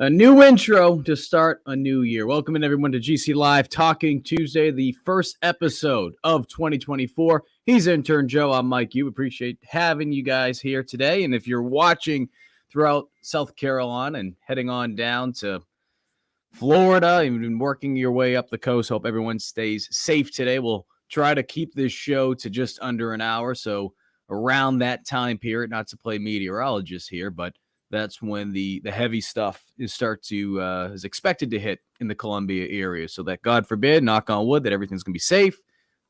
A new intro to start a new year. Welcome in everyone to GC Live Talking Tuesday, the first episode of 2024. He's Intern Joe. I'm Mike. You appreciate having you guys here today. And if you're watching throughout South Carolina and heading on down to Florida, and been working your way up the coast, hope everyone stays safe today. We'll try to keep this show to just under an hour. So around that time period, not to play meteorologist here, but that's when the heavy stuff is expected to hit in the Columbia area. So that, God forbid, knock on wood, that everything's going to be safe.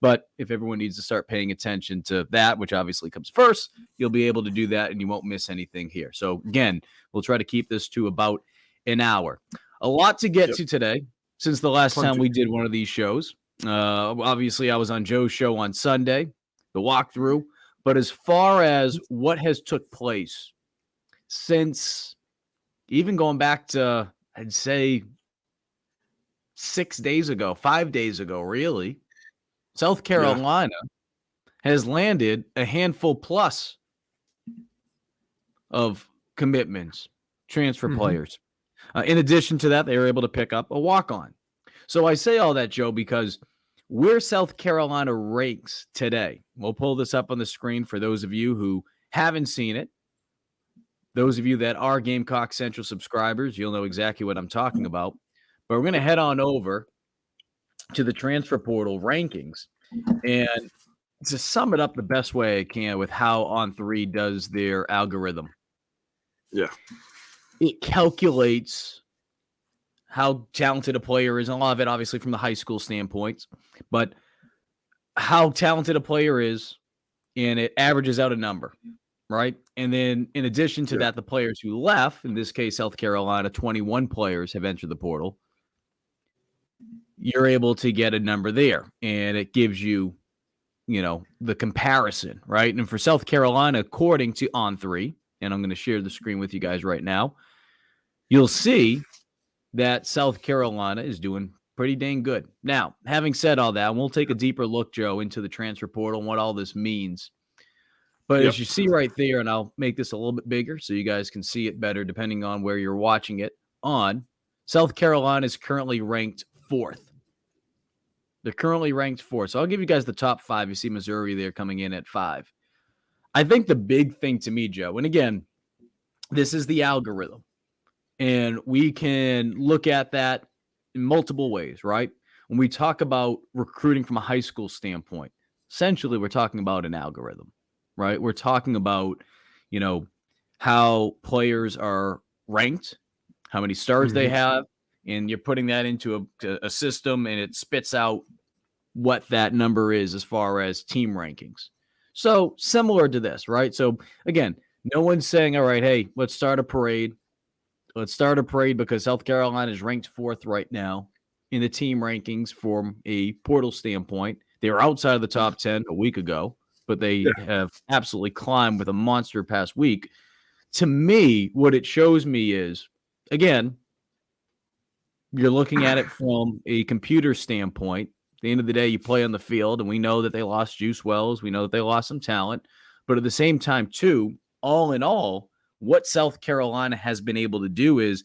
But if everyone needs to start paying attention to that, which obviously comes first, you'll be able to do that and you won't miss anything here. So again, we'll try to keep this to about an hour. A lot to get to today since the last time we did one of these shows. Obviously, I was on Joe's show on Sunday, the walkthrough. But as far as what has took place since even going back to, I'd say, 5 days ago, really, South Carolina has landed a handful plus of commitments, transfer players. In addition to that, they were able to pick up a walk-on. So I say all that, Joe, because where South Carolina ranks today, we'll pull this up on the screen for those of you who haven't seen it. Those of you that are Gamecock Central subscribers, you'll know exactly what I'm talking about. But we're going to head on over to the transfer portal rankings. And to sum it up the best way I can with how On3 does their algorithm. Yeah. It calculates how talented a player is. And a lot of it, obviously, from the high school standpoint. But how talented a player is, and it averages out a number. Right. And then in addition to that, the players who left, in this case, South Carolina, 21 players have entered the portal. You're able to get a number there, and it gives you, the comparison. Right. And for South Carolina, according to On3, and I'm going to share the screen with you guys right now, you'll see that South Carolina is doing pretty dang good. Now, having said all that, we'll take a deeper look, Joe, into the transfer portal and what all this means. But as you see right there, and I'll make this a little bit bigger so you guys can see it better depending on where you're watching it on, South Carolina is currently ranked 4th. They're currently ranked 4th. So I'll give you guys the top 5. You see Missouri there coming in at 5. I think the big thing to me, Joe, and again, this is the algorithm. And we can look at that in multiple ways, right? When we talk about recruiting from a high school standpoint, essentially we're talking about an algorithm. Right. We're talking about, how players are ranked, how many stars they have, and you're putting that into a system and it spits out what that number is as far as team rankings. So similar to this, right? So again, no one's saying, all right, hey, let's start a parade. Let's start a parade because South Carolina is ranked 4th right now in the team rankings from a portal standpoint. They were outside of the top 10 a week ago, but they have absolutely climbed with a monster past week. To me, what it shows me is, again, you're looking at it from a computer standpoint. At the end of the day, you play on the field, and we know that they lost Juice Wells. We know that they lost some talent. But at the same time, too, all in all, what South Carolina has been able to do is,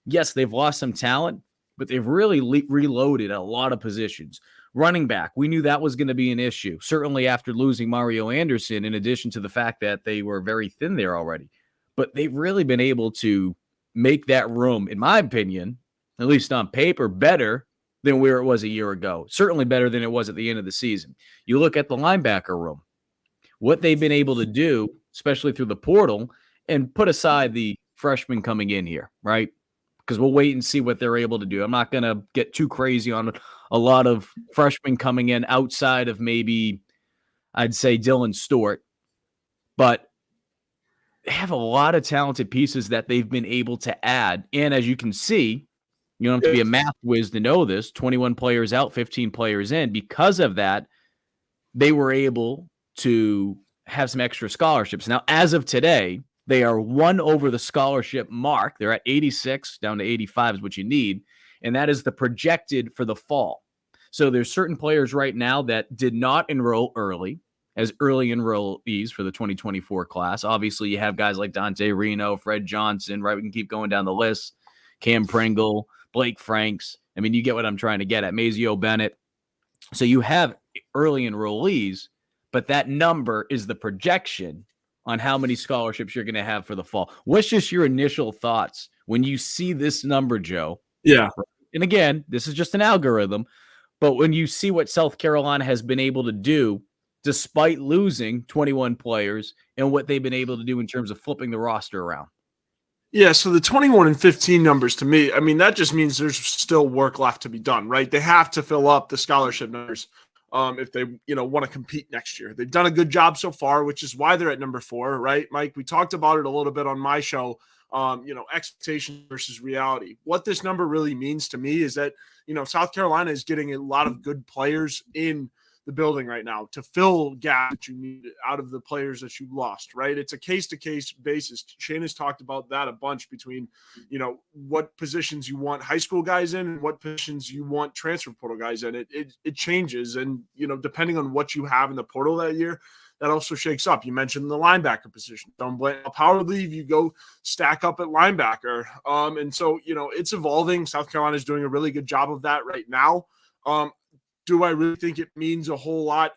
yes, they've lost some talent, but they've really reloaded a lot of positions. Running back, we knew that was going to be an issue, certainly after losing Mario Anderson, in addition to the fact that they were very thin there already. But they've really been able to make that room, in my opinion, at least on paper, better than where it was a year ago. Certainly better than it was at the end of the season. You look at the linebacker room, what they've been able to do, especially through the portal, and put aside the freshmen coming in here, right? Because we'll wait and see what they're able to do. I'm not going to get too crazy on a lot of freshmen coming in outside of maybe, I'd say, Dylan Stewart. But they have a lot of talented pieces that they've been able to add. And as you can see, you don't have to be a math whiz to know this, 21 players out, 15 players in. Because of that, they were able to have some extra scholarships. Now, as of today, they are 1 over the scholarship mark. They're at 86, down to 85 is what you need. And that is the projected for the fall. So there's certain players right now that did not enroll early as early enrollees for the 2024 class. Obviously, you have guys like Dante Reno, Fred Johnson, right? We can keep going down the list. Cam Pringle, Blake Franks. I mean, you get what I'm trying to get at. Mazio Bennett. So you have early enrollees, but that number is the projection on how many scholarships you're going to have for the fall. What's just your initial thoughts when you see this number, Joe? Yeah. And again, this is just an algorithm, but when you see what South Carolina has been able to do despite losing 21 players and what they've been able to do in terms of flipping the roster around. Yeah, so the 21 and 15 numbers to me, I mean, that just means there's still work left to be done, right? They have to fill up the scholarship numbers if they, want to compete next year. They've done a good job so far, which is why they're at number 4, right, Mike? We talked about it a little bit on my show, expectation versus reality. What this number really means to me is that, South Carolina is getting a lot of good players in the building right now to fill gaps that you need out of the players that you lost, right? It's a case-to-case basis. Shane has talked about that a bunch between, what positions you want high school guys in and what positions you want transfer portal guys in. It changes. And, depending on what you have in the portal that year, that also shakes up. You mentioned the linebacker position. Don't blame power leave. You go stack up at linebacker. And so, it's evolving. South Carolina is doing a really good job of that right now. Do I really think it means a whole lot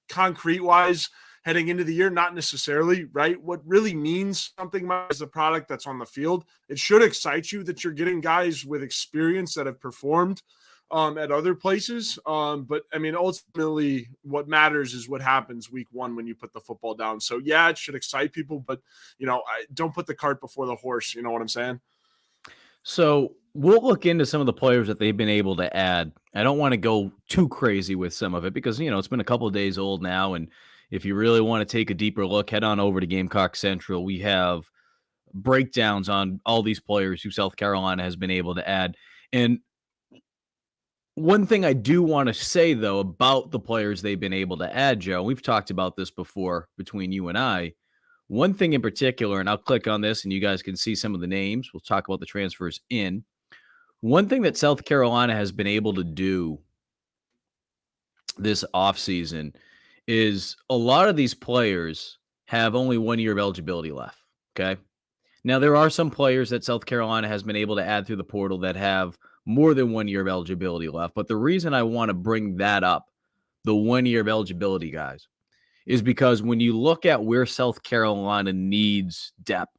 concrete wise heading into the year? Not necessarily, right? What really means something is the product that's on the field. It should excite you that you're getting guys with experience that have performed at other places. But I mean, ultimately what matters is what happens week 1 when you put the football down. So yeah, it should excite people, but don't put the cart before the horse. You know what I'm saying? So we'll look into some of the players that they've been able to add. I don't want to go too crazy with some of it because, it's been a couple of days old now. And if you really want to take a deeper look, head on over to Gamecock Central. We have breakdowns on all these players who South Carolina has been able to add. And one thing I do want to say, though, about the players they've been able to add, Joe, we've talked about this before between you and I. One thing in particular, and I'll click on this and you guys can see some of the names. We'll talk about the transfers in. One thing that South Carolina has been able to do this offseason is a lot of these players have only 1 year of eligibility left. Okay. Now, there are some players that South Carolina has been able to add through the portal that have more than 1 year of eligibility left. But the reason I want to bring that up, the 1 year of eligibility guys, is because when you look at where South Carolina needs depth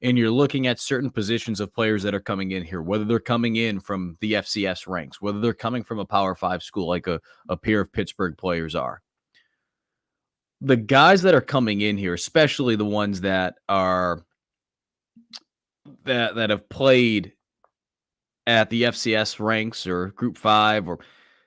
and you're looking at certain positions of players that are coming in here, whether they're coming in from the FCS ranks, whether they're coming from a Power 5 school like a pair of Pittsburgh players are, the guys that are coming in here, especially the ones that are that have played at the FCS ranks or Group 5 or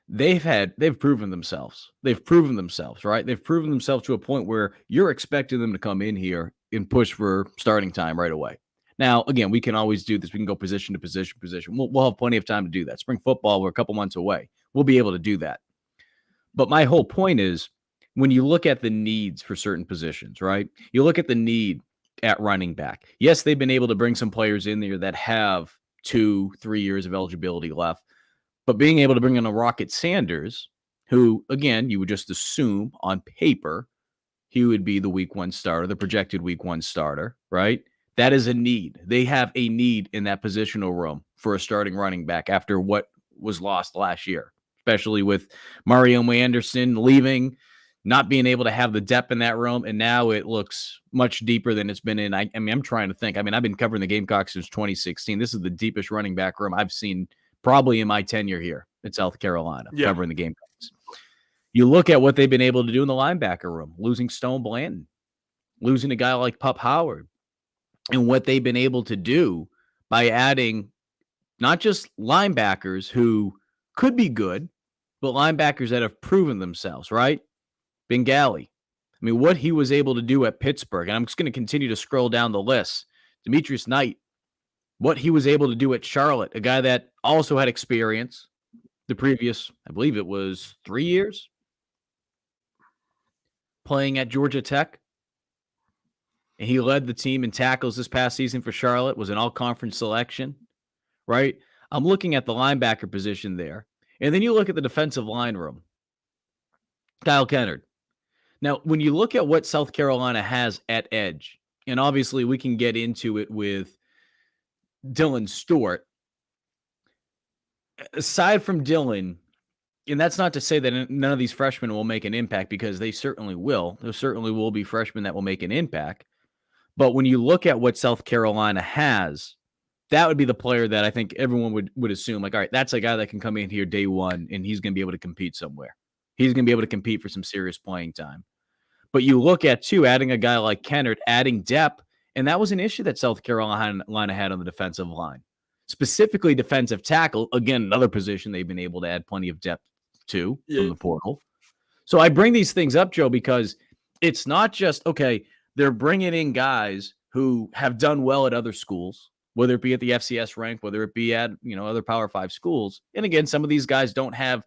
they've proven themselves. They've proven themselves, right? They've proven themselves to a point where you're expecting them to come in here and push for starting time right away. Now, again, we can always do this. We can go position to position. We'll have plenty of time to do that. Spring football, we're a couple months away. We'll be able to do that. But my whole point is when you look at the needs for certain positions, right? You look at the need at running back. Yes, they've been able to bring some players in there that have 2-3 years of eligibility left. But being able to bring in a Rocket Sanders, who, again, you would just assume on paper he would be the week 1 starter, the projected week 1 starter, right? That is a need. They have a need in that positional room for a starting running back after what was lost last year, especially with Mario Anderson leaving, not being able to have the depth in that room. And now it looks much deeper than it's been in. I mean, I'm trying to think. I mean, I've been covering the Gamecocks since 2016. This is the deepest running back room I've seen probably in my tenure here at South Carolina, covering the Gamecocks. You look at what they've been able to do in the linebacker room, losing Stone Blanton, losing a guy like Pup Howard, and what they've been able to do by adding not just linebackers who could be good, but linebackers that have proven themselves, right? Bengali. I mean, what he was able to do at Pittsburgh, and I'm just going to continue to scroll down the list. Demetrius Knight, what he was able to do at Charlotte, a guy that also had experience the previous, I believe it was 3 years, playing at Georgia Tech. And he led the team in tackles this past season for Charlotte, was an all-conference selection, right? I'm looking at the linebacker position there. And then you look at the defensive line room. Kyle Kennard. Now, when you look at what South Carolina has at edge, And obviously we can get into it with Dylan Stewart. Aside from Dylan, and that's not to say that none of these freshmen will make an impact, because they certainly will. There certainly will be freshmen that will make an impact. But when you look at what South Carolina has, that would be the player that I think everyone would assume, like, all right, that's a guy that can come in here day one and he's going to be able to compete somewhere. He's going to be able to compete for some serious playing time. But you look at, too, adding a guy like Kennard, adding depth, and that was an issue that South Carolina had on the defensive line, specifically defensive tackle. Again, another position they've been able to add plenty of depth to from the portal. So I bring these things up, Joe, because it's not just, okay, they're bringing in guys who have done well at other schools, whether it be at the FCS rank, whether it be at, other Power 5 schools. And again, some of these guys don't have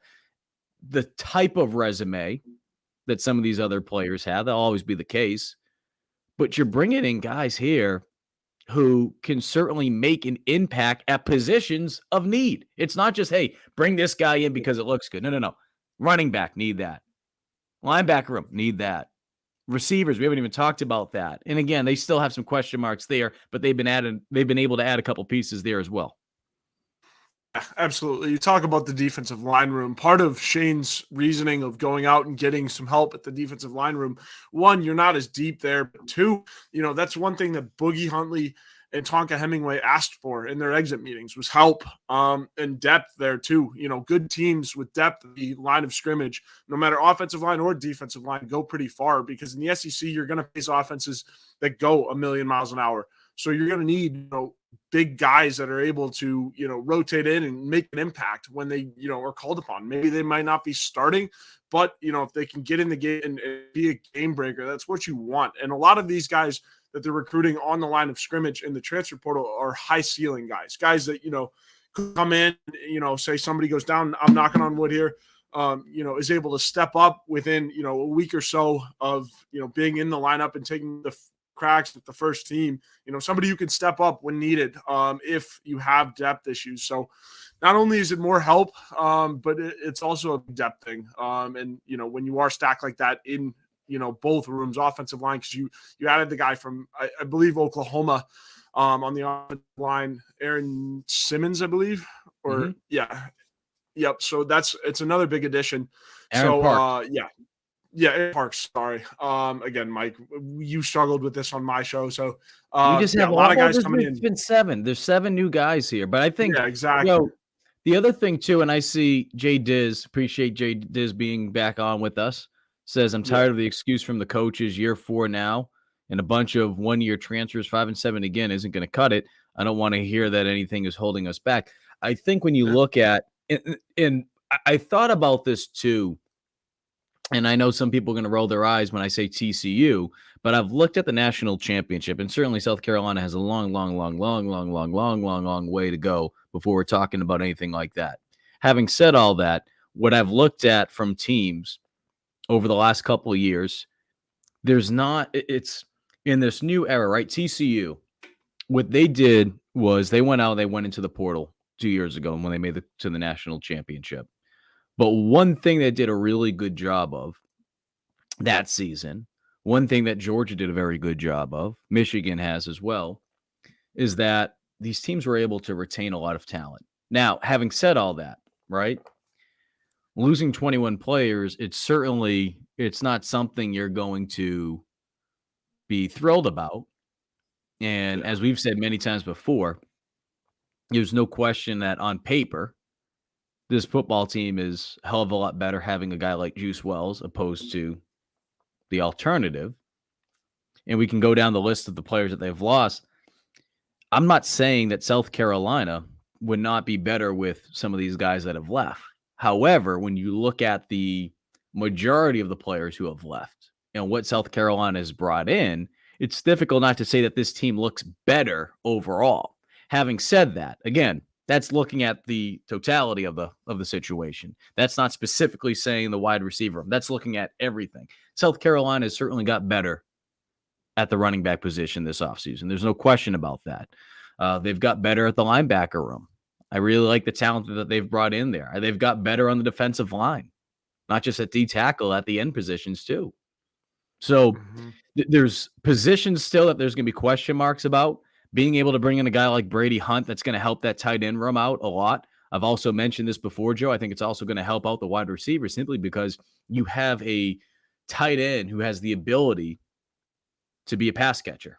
the type of resume that some of these other players have. That'll always be the case. But you're bringing in guys here who can certainly make an impact at positions of need. It's not just, hey, bring this guy in because it looks good. No. Running back, need that. Linebacker room, need that. Receivers, we haven't even talked about that. And again, they still have some question marks there, but they've been able to add a couple pieces there as well. Absolutely. You talk about the defensive line room. Part of Shane's reasoning of going out and getting some help at the defensive line room, one, you're not as deep there. But two, that's one thing that Boogie Huntley and Tonka Hemingway asked for in their exit meetings was help and depth there too. Good teams with depth, the line of scrimmage, no matter offensive line or defensive line, go pretty far, because in the SEC, you're going to face offenses that go a million miles an hour. So you're going to need, big guys that are able to, rotate in and make an impact when they, are called upon. Maybe they might not be starting, but, if they can get in the game and be a game breaker, that's what you want. And a lot of these guys that they're recruiting on the line of scrimmage in the transfer portal are high ceiling guys that, could come in, say somebody goes down, I'm knocking on wood here, is able to step up within, a week or so of, being in the lineup and taking the cracks with the first team, somebody who can step up when needed if you have depth issues. So not only is it more help, but it's also a depth thing. And, when you are stacked like that in, both rooms, offensive line, because you added the guy from, I believe, Oklahoma on the offensive line, Aaron Simmons, I believe, or yeah. Yep. So it's another big addition. Aaron Parks. Yeah, Aaron Parks. Sorry. Again, Mike, you struggled with this on my show, so we just have a lot of guys coming in. It's been 7. There's 7 new guys here, but I think exactly. The other thing too, and I see Jay Diz, appreciate Jay Diz being back on with us, says, I'm tired of the excuse from the coaches, year 4 now, and a bunch of one-year transfers, 5 and 7 again isn't going to cut it. I don't want to hear that anything is holding us back. I think when you look at, and I thought about this too, and I know some people are going to roll their eyes when I say TCU, but I've looked at the national championship, and certainly South Carolina has a long way to go before we're talking about anything like that. Having said all that, what I've looked at from teams over the last couple of years, it's in this new era, right? TCU, what they did was they went into the portal 2 years ago when they made it to the national championship. But one thing they did a really good job of that season, one thing that Georgia did a very good job of, Michigan has as well, is that these teams were able to retain a lot of talent. Now, having said all that, right, losing 21 players, it's not something you're going to be thrilled about. And as we've said many times before, there's no question that on paper, this football team is a hell of a lot better having a guy like Juice Wells opposed to the alternative. And we can go down the list of the players that they've lost. I'm not saying that South Carolina would not be better with some of these guys that have left. However, when you look at the majority of the players who have left and what South Carolina has brought in, it's difficult not to say that this team looks better overall. Having said that, again, that's looking at the totality of the situation. That's not specifically saying the wide receiver room. That's looking at everything. South Carolina has certainly got better at the running back position this offseason. There's no question about that. They've got better at the linebacker room. I really like the talent that they've brought in there. They've got better on the defensive line, not just at D tackle, at the end positions too. So Mhm. there's positions still that there's going to be question marks about. Being able to bring in a guy like Brady Hunt, that's going to help that tight end room out a lot. I've also mentioned this before, Joe. I think it's also going to help out the wide receiver simply because you have a tight end who has the ability to be a pass catcher.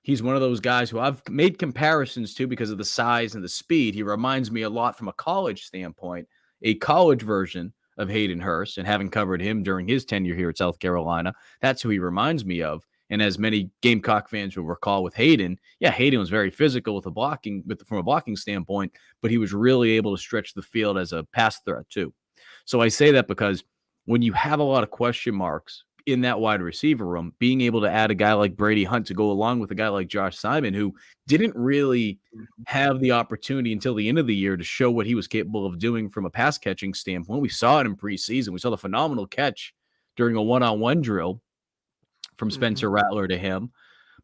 He's one of those guys who I've made comparisons to because of the size and the speed. He reminds me a lot from a college standpoint, a college version of Hayden Hurst, and having covered him during his tenure here at South Carolina, that's who he reminds me of. And as many Gamecock fans will recall with Hayden, yeah, Hayden was very physical with from a blocking standpoint, but he was really able to stretch the field as a pass threat too. So I say that because when you have a lot of question marks in that wide receiver room, being able to add a guy like Brady Hunt to go along with a guy like Josh Simon, who didn't really have the opportunity until the end of the year to show what he was capable of doing from a pass catching standpoint. We saw it in preseason. We saw the phenomenal catch during a one-on-one drill from Spencer Rattler to him.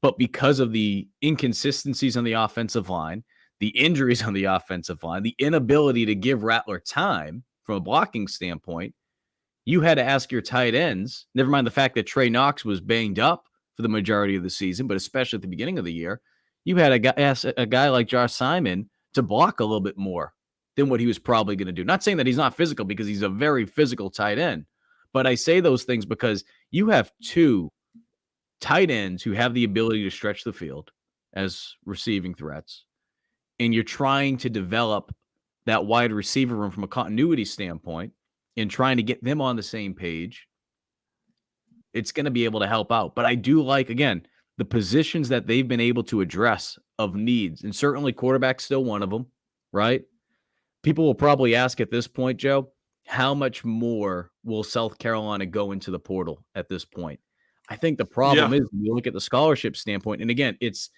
But because of the inconsistencies on the offensive line, the injuries on the offensive line, the inability to give Rattler time from a blocking standpoint, you had to ask your tight ends, never mind the fact that Trey Knox was banged up for the majority of the season, but especially at the beginning of the year, you had to ask a guy like Josh Simon to block a little bit more than what he was probably going to do. Not saying that he's not physical because he's a very physical tight end, but I say those things because you have two tight ends who have the ability to stretch the field as receiving threats, and you're trying to develop that wide receiver room from a continuity standpoint and trying to get them on the same page, it's going to be able to help out. But I do like, again, the positions that they've been able to address of needs, and certainly quarterback's still one of them, right? People will probably ask at this point, Joe, how much more will South Carolina go into the portal at this point? I think the problem Yeah. is when you look at the scholarship standpoint, and again, it's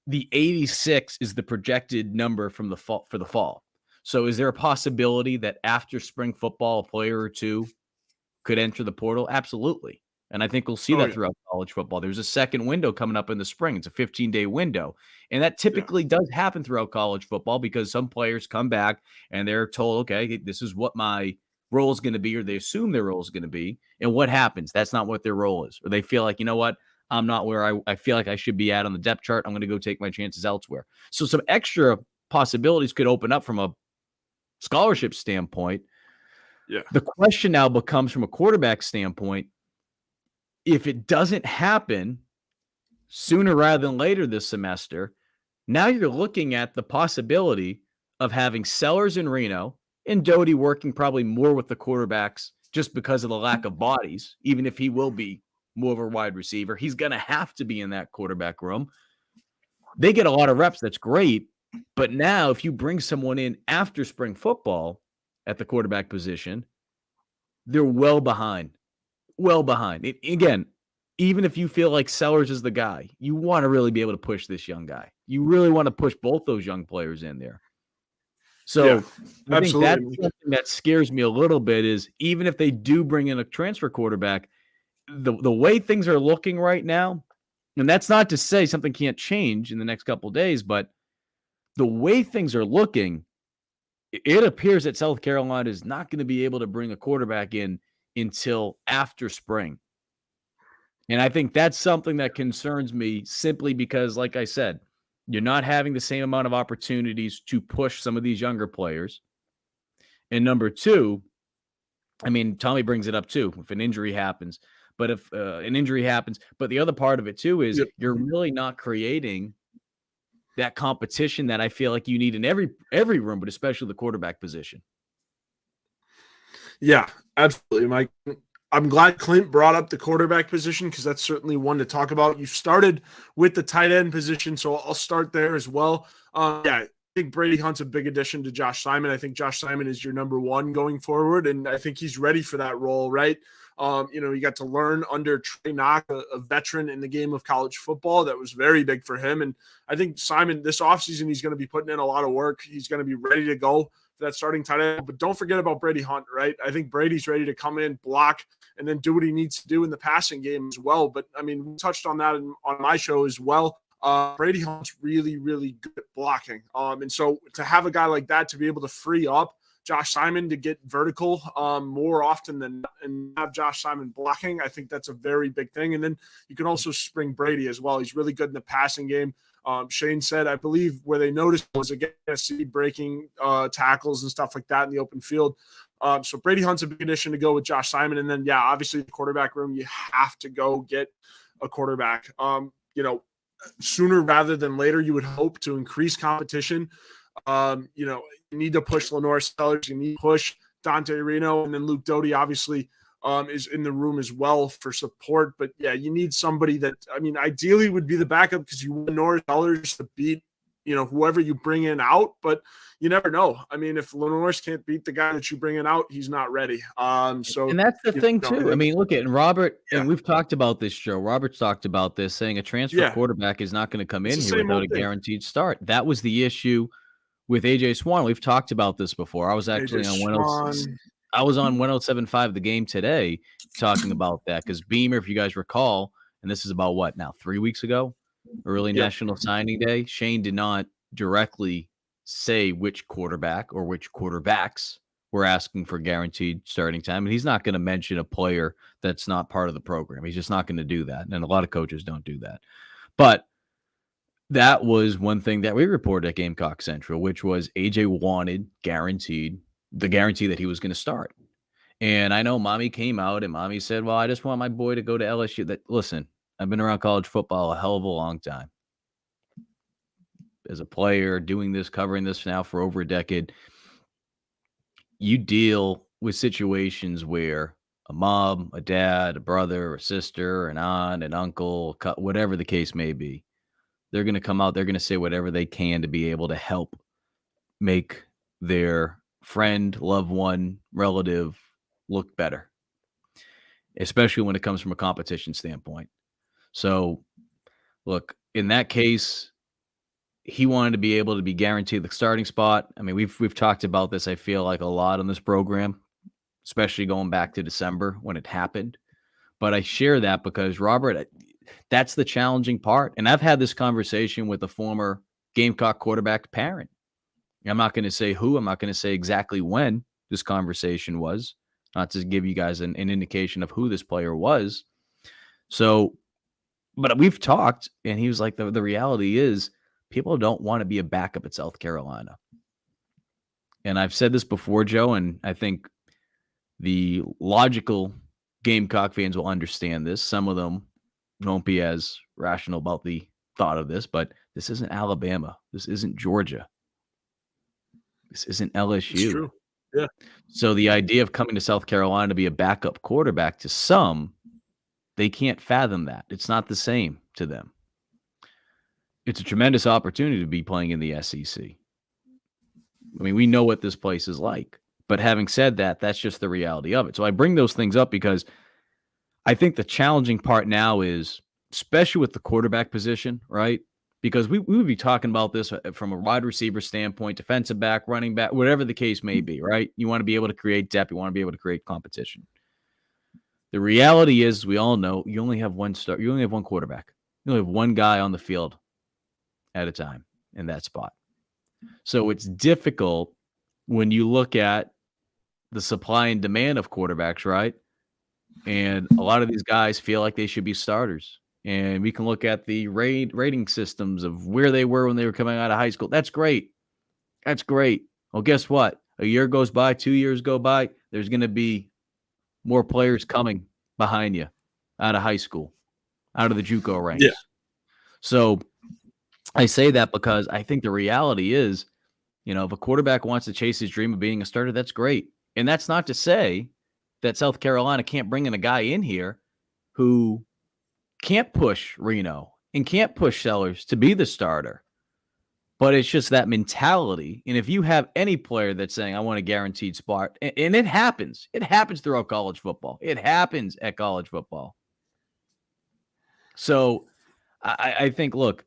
the 86 is the projected number from the fall for the fall. So is there a possibility that after spring football, a player or two could enter the portal? Absolutely. And I think we'll see Oh that yeah. throughout college football. There's a second window coming up in the spring. It's a 15-day window. And that Yeah. typically does happen throughout college football because some players come back and they're told, okay, this is what my role is going to be, or they assume their role is going to be. And what happens? That's not what their role is. Or they feel like, you know what? I'm not where I feel like I should be at on the depth chart. I'm going to go take my chances elsewhere. So some extra possibilities could open up from a scholarship standpoint. Yeah. The question now becomes from a quarterback standpoint, if it doesn't happen sooner rather than later this semester, now you're looking at the possibility of having Sellers and Reno and Doty working probably more with the quarterbacks just because of the lack of bodies, even if he will be more of a wide receiver. He's going to have to be in that quarterback room. They get a lot of reps. That's great. But now if you bring someone in after spring football at the quarterback position, they're well behind. Well behind. Again, even if you feel like Sellers is the guy, you want to really be able to push this young guy. You really want to push both those young players in there. Yeah. So I think that's Absolutely. something that scares me a little bit is even if they do bring in a transfer quarterback, the way things are looking right now, and that's not to say something can't change in the next couple of days, but the way things are looking, it appears that South Carolina is not going to be able to bring a quarterback in until after spring. And I think that's something that concerns me simply because, like I said, you're not having the same amount of opportunities to push some of these younger players. And number two, I mean, Tommy brings it up too, if an injury happens. But if an injury happens, but the other part of it too is Yep. you're really not creating that competition that I feel like you need in every room, but especially the quarterback position. Yeah, absolutely, Mike. I'm glad Clint brought up the quarterback position because that's certainly one to talk about. You started with the tight end position, so I'll start there as well. Yeah, I think Brady Hunt's a big addition to Josh Simon. I think Josh Simon is your number one going forward, and I think he's ready for that role, right? You got to learn under Trey Knox, a veteran in the game of college football. That was very big for him. And I think Simon, this offseason, he's going to be putting in a lot of work. He's going to be ready to go for that starting tight end. But don't forget about Brady Hunt, right? I think Brady's ready to come in, block, and then do what he needs to do in the passing game as well. But, I mean, we touched on that on my show as well. Brady Hunt's really, really good at blocking. And so to have a guy like that to be able to free up Josh Simon to get vertical more often than not and have Josh Simon blocking. I think that's a very big thing. And then you can also spring Brady as well. He's really good in the passing game. Shane said, I believe where they noticed was against breaking tackles and stuff like that in the open field. So Brady Hunt's a big addition to go with Josh Simon. And then, yeah, obviously the quarterback room, you have to go get a quarterback. Sooner rather than later, you would hope to increase competition. You need to push Lenore Sellers. You need to push Dante Reno. And then Luke Doty, obviously, is in the room as well for support. But, yeah, you need somebody that, ideally would be the backup because you want Lenore Sellers to beat, whoever you bring in out. But you never know. If Lenore's can't beat the guy that you bring in out, he's not ready. And that's the thing, too. Look at Robert, and we've talked about this, Joe. Robert's talked about this, saying a transfer quarterback is not going to come in here without a guaranteed start. That was the issue with AJ Swan. We've talked about this before. I was actually on 107.5 The Game today talking about that because Beamer, if you guys recall, and this is about 3 weeks ago, early National Signing Day, Shane did not directly say which quarterback or which quarterbacks were asking for guaranteed starting time. And he's not going to mention a player that's not part of the program. He's just not going to do that. And a lot of coaches don't do that. But that was one thing that we reported at Gamecock Central, which was AJ wanted the guarantee that he was going to start. And I know Mommy came out and Mommy said, well, I just want my boy to go to LSU. Listen, I've been around college football a hell of a long time. As a player, doing this, covering this now for over a decade, you deal with situations where a mom, a dad, a brother, a sister, an aunt, an uncle, whatever the case may be, they're going to come out, they're going to say whatever they can to be able to help make their friend, loved one, relative look better, especially when it comes from a competition standpoint. So, look, in that case, he wanted to be able to be guaranteed the starting spot. We've talked about this, I feel like, a lot on this program, especially going back to December when it happened. But I share that because, Robert, that's the challenging part. And I've had this conversation with a former Gamecock quarterback parent. I'm not going to say who. I'm not going to say exactly when this conversation was, not to give you guys an indication of who this player was. So, but we've talked, and he was like, the reality is people don't want to be a backup at South Carolina. And I've said this before, Joe, and I think the logical Gamecock fans will understand this. Some of them won't be as rational about the thought of this, but this isn't Alabama. This isn't Georgia. This isn't LSU. It's true. Yeah. So the idea of coming to South Carolina to be a backup quarterback, to some, they can't fathom that. It's not the same to them. It's a tremendous opportunity to be playing in the SEC. We know what this place is like. But having said that, that's just the reality of it. So I bring those things up because I think the challenging part now is, especially with the quarterback position, right? Because we would be talking about this from a wide receiver standpoint, defensive back, running back, whatever the case may be, right? You want to be able to create depth. You want to be able to create competition. The reality is, we all know, you only have one start. You only have one quarterback. You only have one guy on the field at a time in that spot. So it's difficult when you look at the supply and demand of quarterbacks, right? And a lot of these guys feel like they should be starters. And we can look at the rating systems of where they were when they were coming out of high school. That's great. That's great. Well, guess what? A year goes by, 2 years go by. There's going to be more players coming behind you out of high school, out of the JUCO ranks. Yeah. So I say that because I think the reality is, if a quarterback wants to chase his dream of being a starter, that's great. And that's not to say that South Carolina can't bring in a guy in here who can't push Reno and can't push Sellers to be the starter. But it's just that mentality. And if you have any player that's saying, I want a guaranteed spot, and it happens throughout college football. It happens at college football. So I think, look,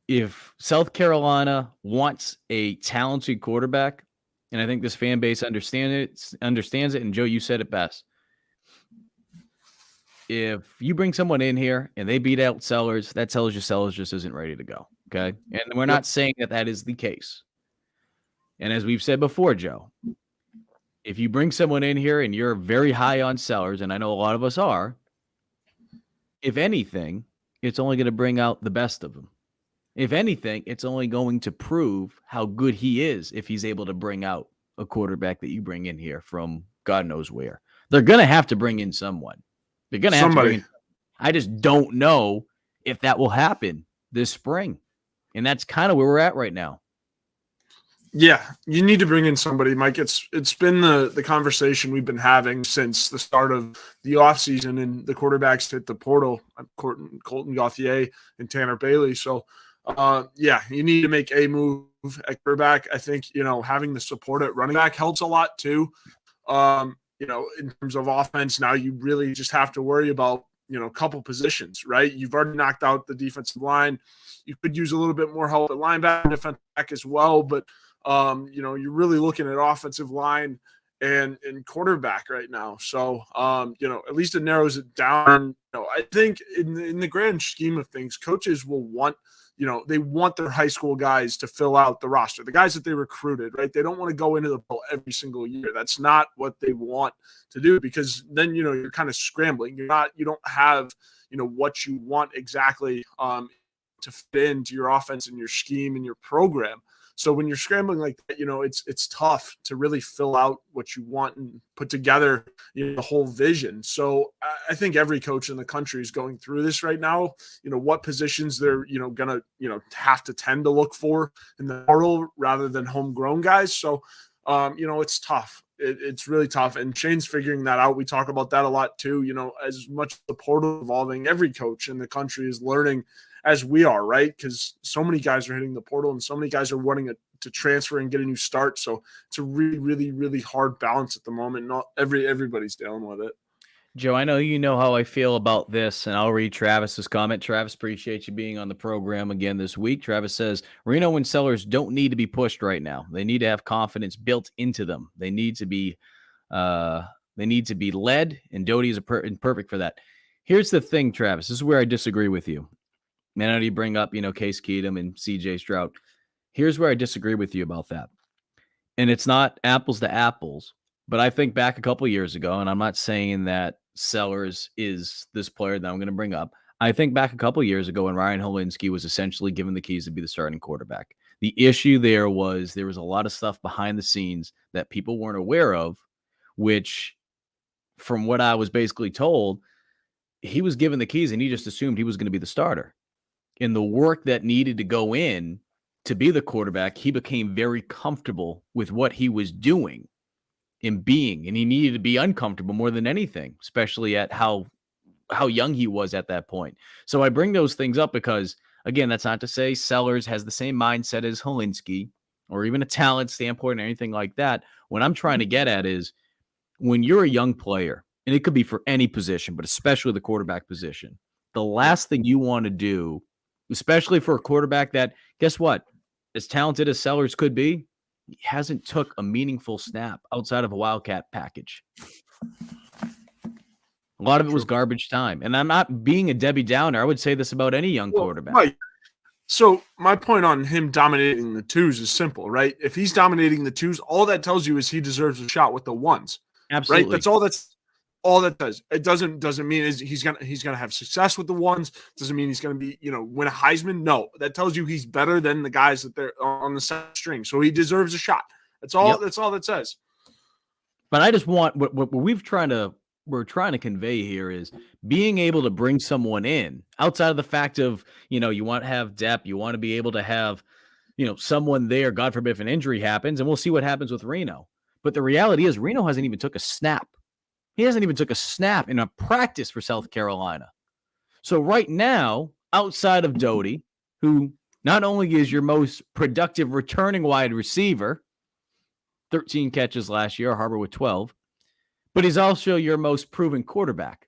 if South Carolina wants a talented quarterback, and I think this fan base understands it, and Joe, you said it best. If you bring someone in here and they beat out Sellers, that tells you Sellers just isn't ready to go. Okay. And we're not saying that is the case. And as we've said before, Joe, if you bring someone in here and you're very high on sellers, and I know a lot of us are, if anything, it's only going to bring out the best of them. If anything, it's only going to prove how good he is if he's able to bring out a quarterback that you bring in here from God knows where. They're going to have to bring in someone. They're going to have to bring in. I just don't know if that will happen this spring. And that's kind of where we're at right now. Yeah, you need to bring in somebody, Mike. It's been the conversation we've been having since the start of the offseason, and the quarterbacks hit the portal, Colton Gauthier and Tanner Bailey. So, yeah, you need to make a move at quarterback. I think, having the support at running back helps a lot too. In terms of offense, now you really just have to worry about, a couple positions, right? You've already knocked out the defensive line. You could use a little bit more help at linebacker, defensive back as well, but you're really looking at offensive line and quarterback right now. So, at least it narrows it down. I think in the grand scheme of things, coaches will want, they want their high school guys to fill out the roster, the guys that they recruited, right? They don't want to go into the bowl every single year. That's not what they want to do, because then, you're kind of scrambling. You don't have, what you want exactly to fit into your offense and your scheme and your program. So when you're scrambling like that, it's tough to really fill out what you want and put together the whole vision. So I think every coach in the country is going through this right now. What positions they're gonna have to tend to look for in the portal rather than homegrown guys. So it's tough. It's really tough, and Shane's figuring that out. We talk about that a lot too. As much as the portal evolving, every coach in the country is learning as we are, right? Because so many guys are hitting the portal and so many guys are wanting to transfer and get a new start. So it's a really, really, really hard balance at the moment. Not everybody's dealing with it. Joe, I know you know how I feel about this, and I'll read Travis's comment. Travis, appreciate you being on the program again this week. Travis says, Reno and Sellers don't need to be pushed right now. They need to have confidence built into them. They need to be led, and Doty is perfect for that. Here's the thing, Travis. This is where I disagree with you. Man, I know you bring up, Case Keenum and CJ Stroud. Here's where I disagree with you about that. And it's not apples to apples, but I think back a couple years ago, and I'm not saying that Sellers is this player that I'm going to bring up. I think back a couple years ago when Ryan Helinski was essentially given the keys to be the starting quarterback. The issue there was a lot of stuff behind the scenes that people weren't aware of, which, from what I was basically told, he was given the keys and he just assumed he was going to be the starter. In the work that needed to go in to be the quarterback, he became very comfortable with what he was doing and being, and he needed to be uncomfortable more than anything, especially at how young he was at that point. So I bring those things up because, again, that's not to say Sellers has the same mindset as Helinski or even a talent standpoint or anything like that. What I'm trying to get at is when you're a young player, and it could be for any position, but especially the quarterback position, the last thing you want to do, especially for a quarterback that, guess what, as talented as Sellers could be, he hasn't took a meaningful snap outside of a Wildcat package. A lot of it was garbage time. And I'm not being a Debbie Downer. I would say this about any young quarterback. Right. So my point on him dominating the twos is simple, right? If he's dominating the twos, all that tells you is he deserves a shot with the ones. Absolutely. Right? That's all that does. It doesn't mean is he's gonna have success with the ones. Doesn't mean he's gonna be win a Heisman. No, that tells you he's better than the guys that they're on the second string. So he deserves a shot. That's all. Yep. That's all that says. But I just want what we're trying to convey here is being able to bring someone in outside of the fact of you want to have depth. You want to be able to have someone there. God forbid if an injury happens, and we'll see what happens with Reno. But the reality is Reno hasn't even took a snap. He hasn't even took a snap in a practice for South Carolina. So right now, outside of Doty, who not only is your most productive returning wide receiver, 13 catches last year, Harbor with 12, but he's also your most proven quarterback.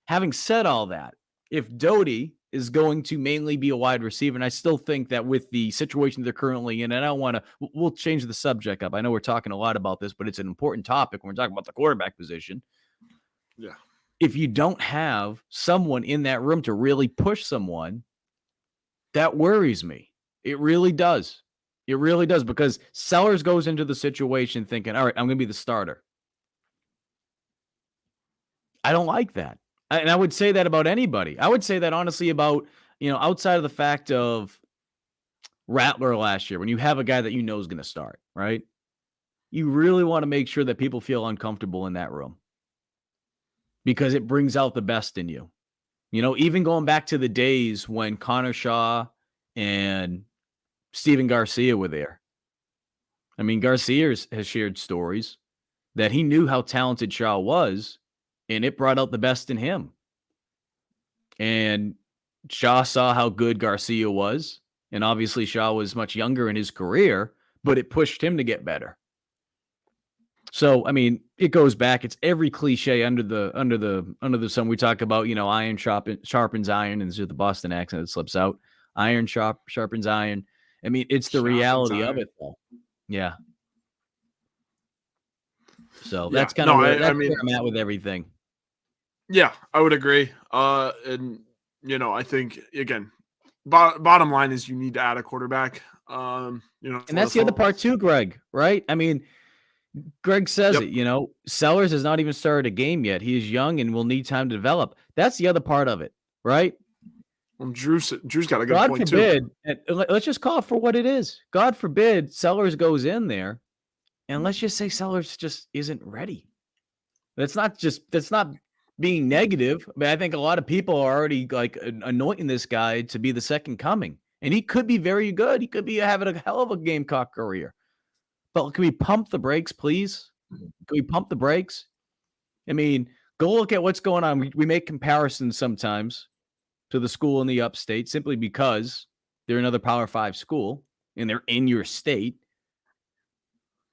Having said all that, if Doty is going to mainly be a wide receiver, and I still think that with the situation they're currently in, and I don't want to, we'll change the subject up. I know we're talking a lot about this, but it's an important topic when we're talking about the quarterback position. Yeah. If you don't have someone in that room to really push someone, that worries me. It really does. It really does, because Sellers goes into the situation thinking, all right, I'm going to be the starter. I don't like that. And I would say that about anybody. I would say that honestly about, outside of the fact of Rattler last year, when you have a guy that you know is going to start, right? You really want to make sure that people feel uncomfortable in that room because it brings out the best in you. Even going back to the days when Connor Shaw and Steven Garcia were there. I mean, Garcia has shared stories that he knew how talented Shaw was, and it brought out the best in him. And Shaw saw how good Garcia was, and obviously Shaw was much younger in his career, but it pushed him to get better. So, I mean, it goes back. It's every cliche under the sun. We talk about, iron sharpens iron, and this is the Boston accent that slips out. Iron sharpens iron. I mean, it's the reality of it, though. Yeah. So that's kind of where I'm at with everything. Yeah, I would agree. And I think again, bottom line is you need to add a quarterback. And that's the other part too, Greg. Right? I mean, Greg says it. Sellers has not even started a game yet. He is young and will need time to develop. That's the other part of it, right? Well, Drew's got a good point too. God forbid, let's just call it for what it is. God forbid Sellers goes in there, and let's just say Sellers just isn't ready. That's not being negative. I mean, I think a lot of people are already like anointing this guy to be the second coming, and he could be very good. He could be having a hell of a Gamecock career. But can we pump the brakes, please? Can we pump the brakes? I mean, go look at what's going on. We make comparisons sometimes to the school in the upstate simply because they're another Power 5 school and they're in your state.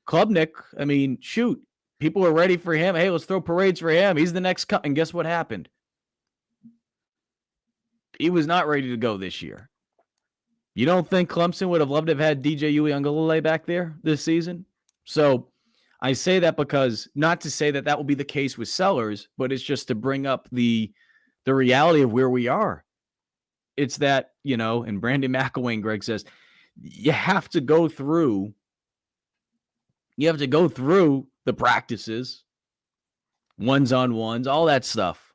Klubnik, I mean, shoot. People are ready for him. Hey, let's throw parades for him. He's the next cut. And guess what happened? He was not ready to go this year. You don't think Clemson would have loved to have had DJ Uiagalelei back there this season? So I say that because not to say that will be the case with Sellers, but it's just to bring up the reality of where we are. It's that, and Brandon McElwain, Greg says, you have to go through the practices, ones-on-ones, all that stuff.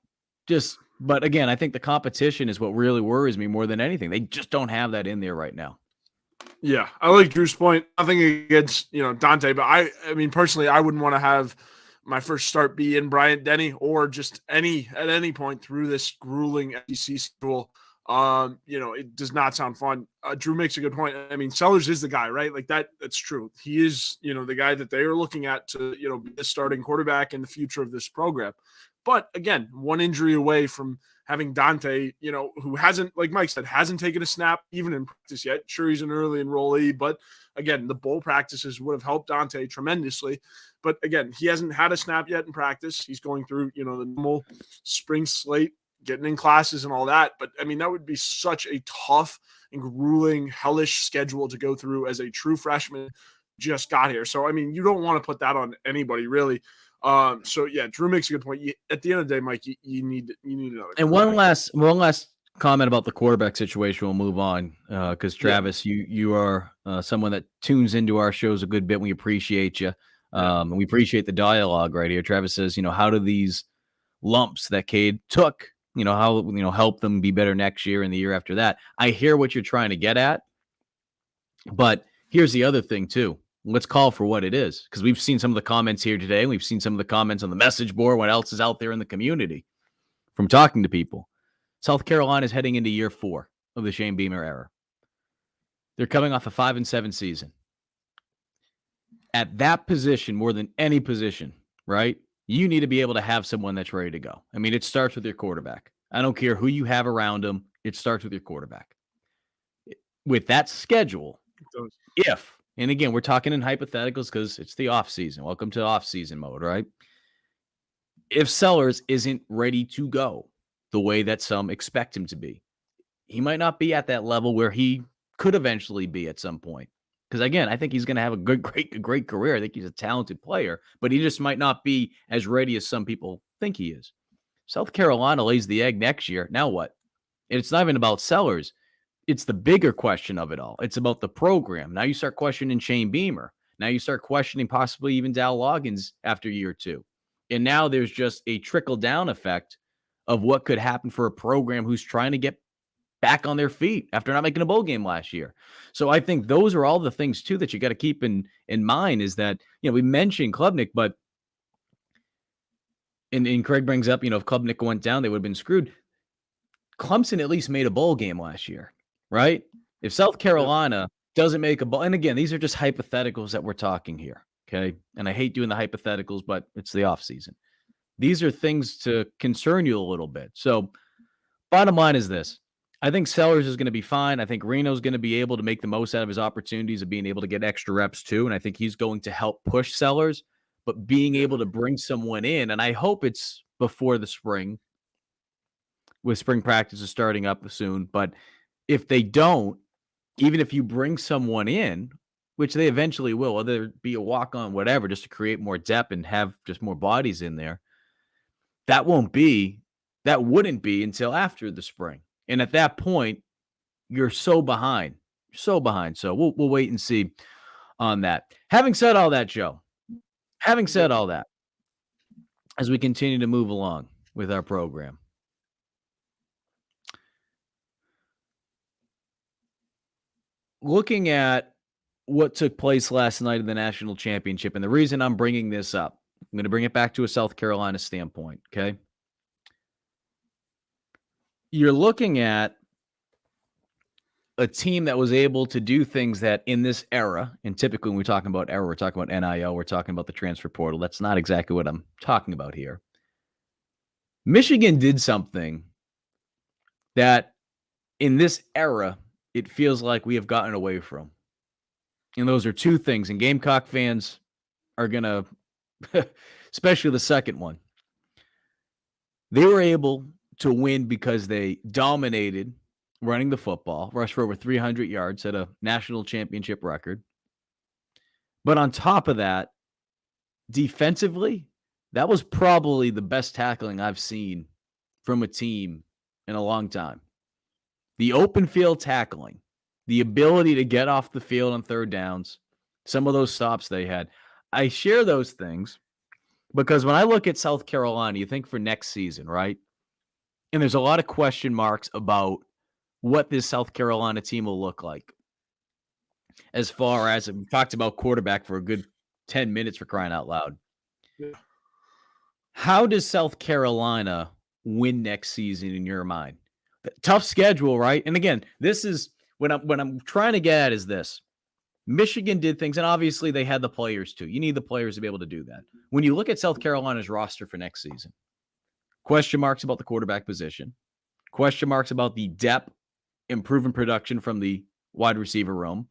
But again, I think the competition is what really worries me more than anything. They just don't have that in there right now. Yeah, I like Drew's point. Nothing against, Dante, but I mean, personally, I wouldn't want to have my first start be in Bryant Denny or just at any point through this grueling SEC schedule. It does not sound fun. Drew makes a good point. I mean, Sellers is the guy, right? Like that's true. He is, the guy that they are looking at to, be the starting quarterback in the future of this program. But again, one injury away from having Dante, who hasn't, like Mike said, hasn't taken a snap even in practice yet. Sure, he's an early enrollee, but again, the bowl practices would have helped Dante tremendously. But again, he hasn't had a snap yet in practice. He's going through, the normal spring slate, getting in classes and all that. But I mean, that would be such a tough and grueling, hellish schedule to go through as a true freshman just got here. So, I mean, you don't want to put that on anybody really. So yeah, Drew makes a good point. At the end of the day, Mike, you need another. And one last comment about the quarterback situation. We'll move on because Travis, you are someone that tunes into our shows a good bit. We appreciate you, and we appreciate the dialogue right here. Travis says, how do these lumps that Cade took, help them be better next year and the year after that? I hear what you're trying to get at, but here's the other thing too. Let's call for what it is, because we've seen some of the comments here today. And we've seen some of the comments on the message board. What else is out there in the community from talking to people? South Carolina is heading into year 4 of the Shane Beamer era. They're coming off a 5-7 season. At that position, more than any position, right? You need to be able to have someone that's ready to go. I mean, it starts with your quarterback. I don't care who you have around them. It starts with your quarterback. With that schedule, and again, we're talking in hypotheticals because it's the off season. Welcome to off season mode, right? If Sellers isn't ready to go the way that some expect him to be, he might not be at that level where he could eventually be at some point. Because again, I think he's going to have a great career. I think he's a talented player, but he just might not be as ready as some people think he is. South Carolina lays the egg next year. Now what? And it's not even about Sellers. it's the bigger question of it all. It's about the program. Now you start questioning Shane Beamer. Now you start questioning possibly even Dow Loggins after year 2. And now there's just a trickle-down effect of what could happen for a program who's trying to get back on their feet after not making a bowl game last year. So I think those are all the things, too, that you got to keep in mind is that, we mentioned Klubnik, but and Craig brings up, if Klubnik went down, they would have been screwed. Clemson at least made a bowl game last year, right? If South Carolina doesn't make a bowl, and again, these are just hypotheticals that we're talking here, okay? And I hate doing the hypotheticals, but it's the offseason. These are things to concern you a little bit. So bottom line is this. I think Sellers is going to be fine. I think Reno's going to be able to make the most out of his opportunities of being able to get extra reps too, and I think he's going to help push Sellers, but being able to bring someone in, and I hope it's before the spring, with spring practices starting up soon. But if they don't, even if you bring someone in, which they eventually will, whether it be a walk-on, whatever, just to create more depth and have just more bodies in there, that wouldn't be until after the spring. And at that point, you're so behind. So we'll wait and see on that. Having said all that, Joe, as we continue to move along with our program, looking at what took place last night in the national championship, and the reason I'm bringing this up, I'm going to bring it back to a South Carolina standpoint, okay? You're looking at a team that was able to do things that in this era, and typically when we're talking about era, we're talking about NIL, we're talking about the transfer portal. That's not exactly what I'm talking about here. Michigan did something that in this era, it feels like we have gotten away from. And those are two things. And Gamecock fans are going to, especially the second one, they were able to win because they dominated running the football, rushed for over 300 yards, set a national championship record. But on top of that, defensively, that was probably the best tackling I've seen from a team in a long time. The open field tackling, the ability to get off the field on third downs, some of those stops they had. I share those things because when I look at South Carolina, you think for next season, right? And there's a lot of question marks about what this South Carolina team will look like. As far as we talked about quarterback for a good 10 minutes for crying out loud. Yeah. How does South Carolina win next season in your mind? Tough schedule, right? And again, this is what I'm trying to get at is this. Michigan did things, and obviously they had the players too. You need the players to be able to do that. When you look at South Carolina's roster for next season, question marks about the quarterback position, question marks about the depth, improving production from the wide receiver room.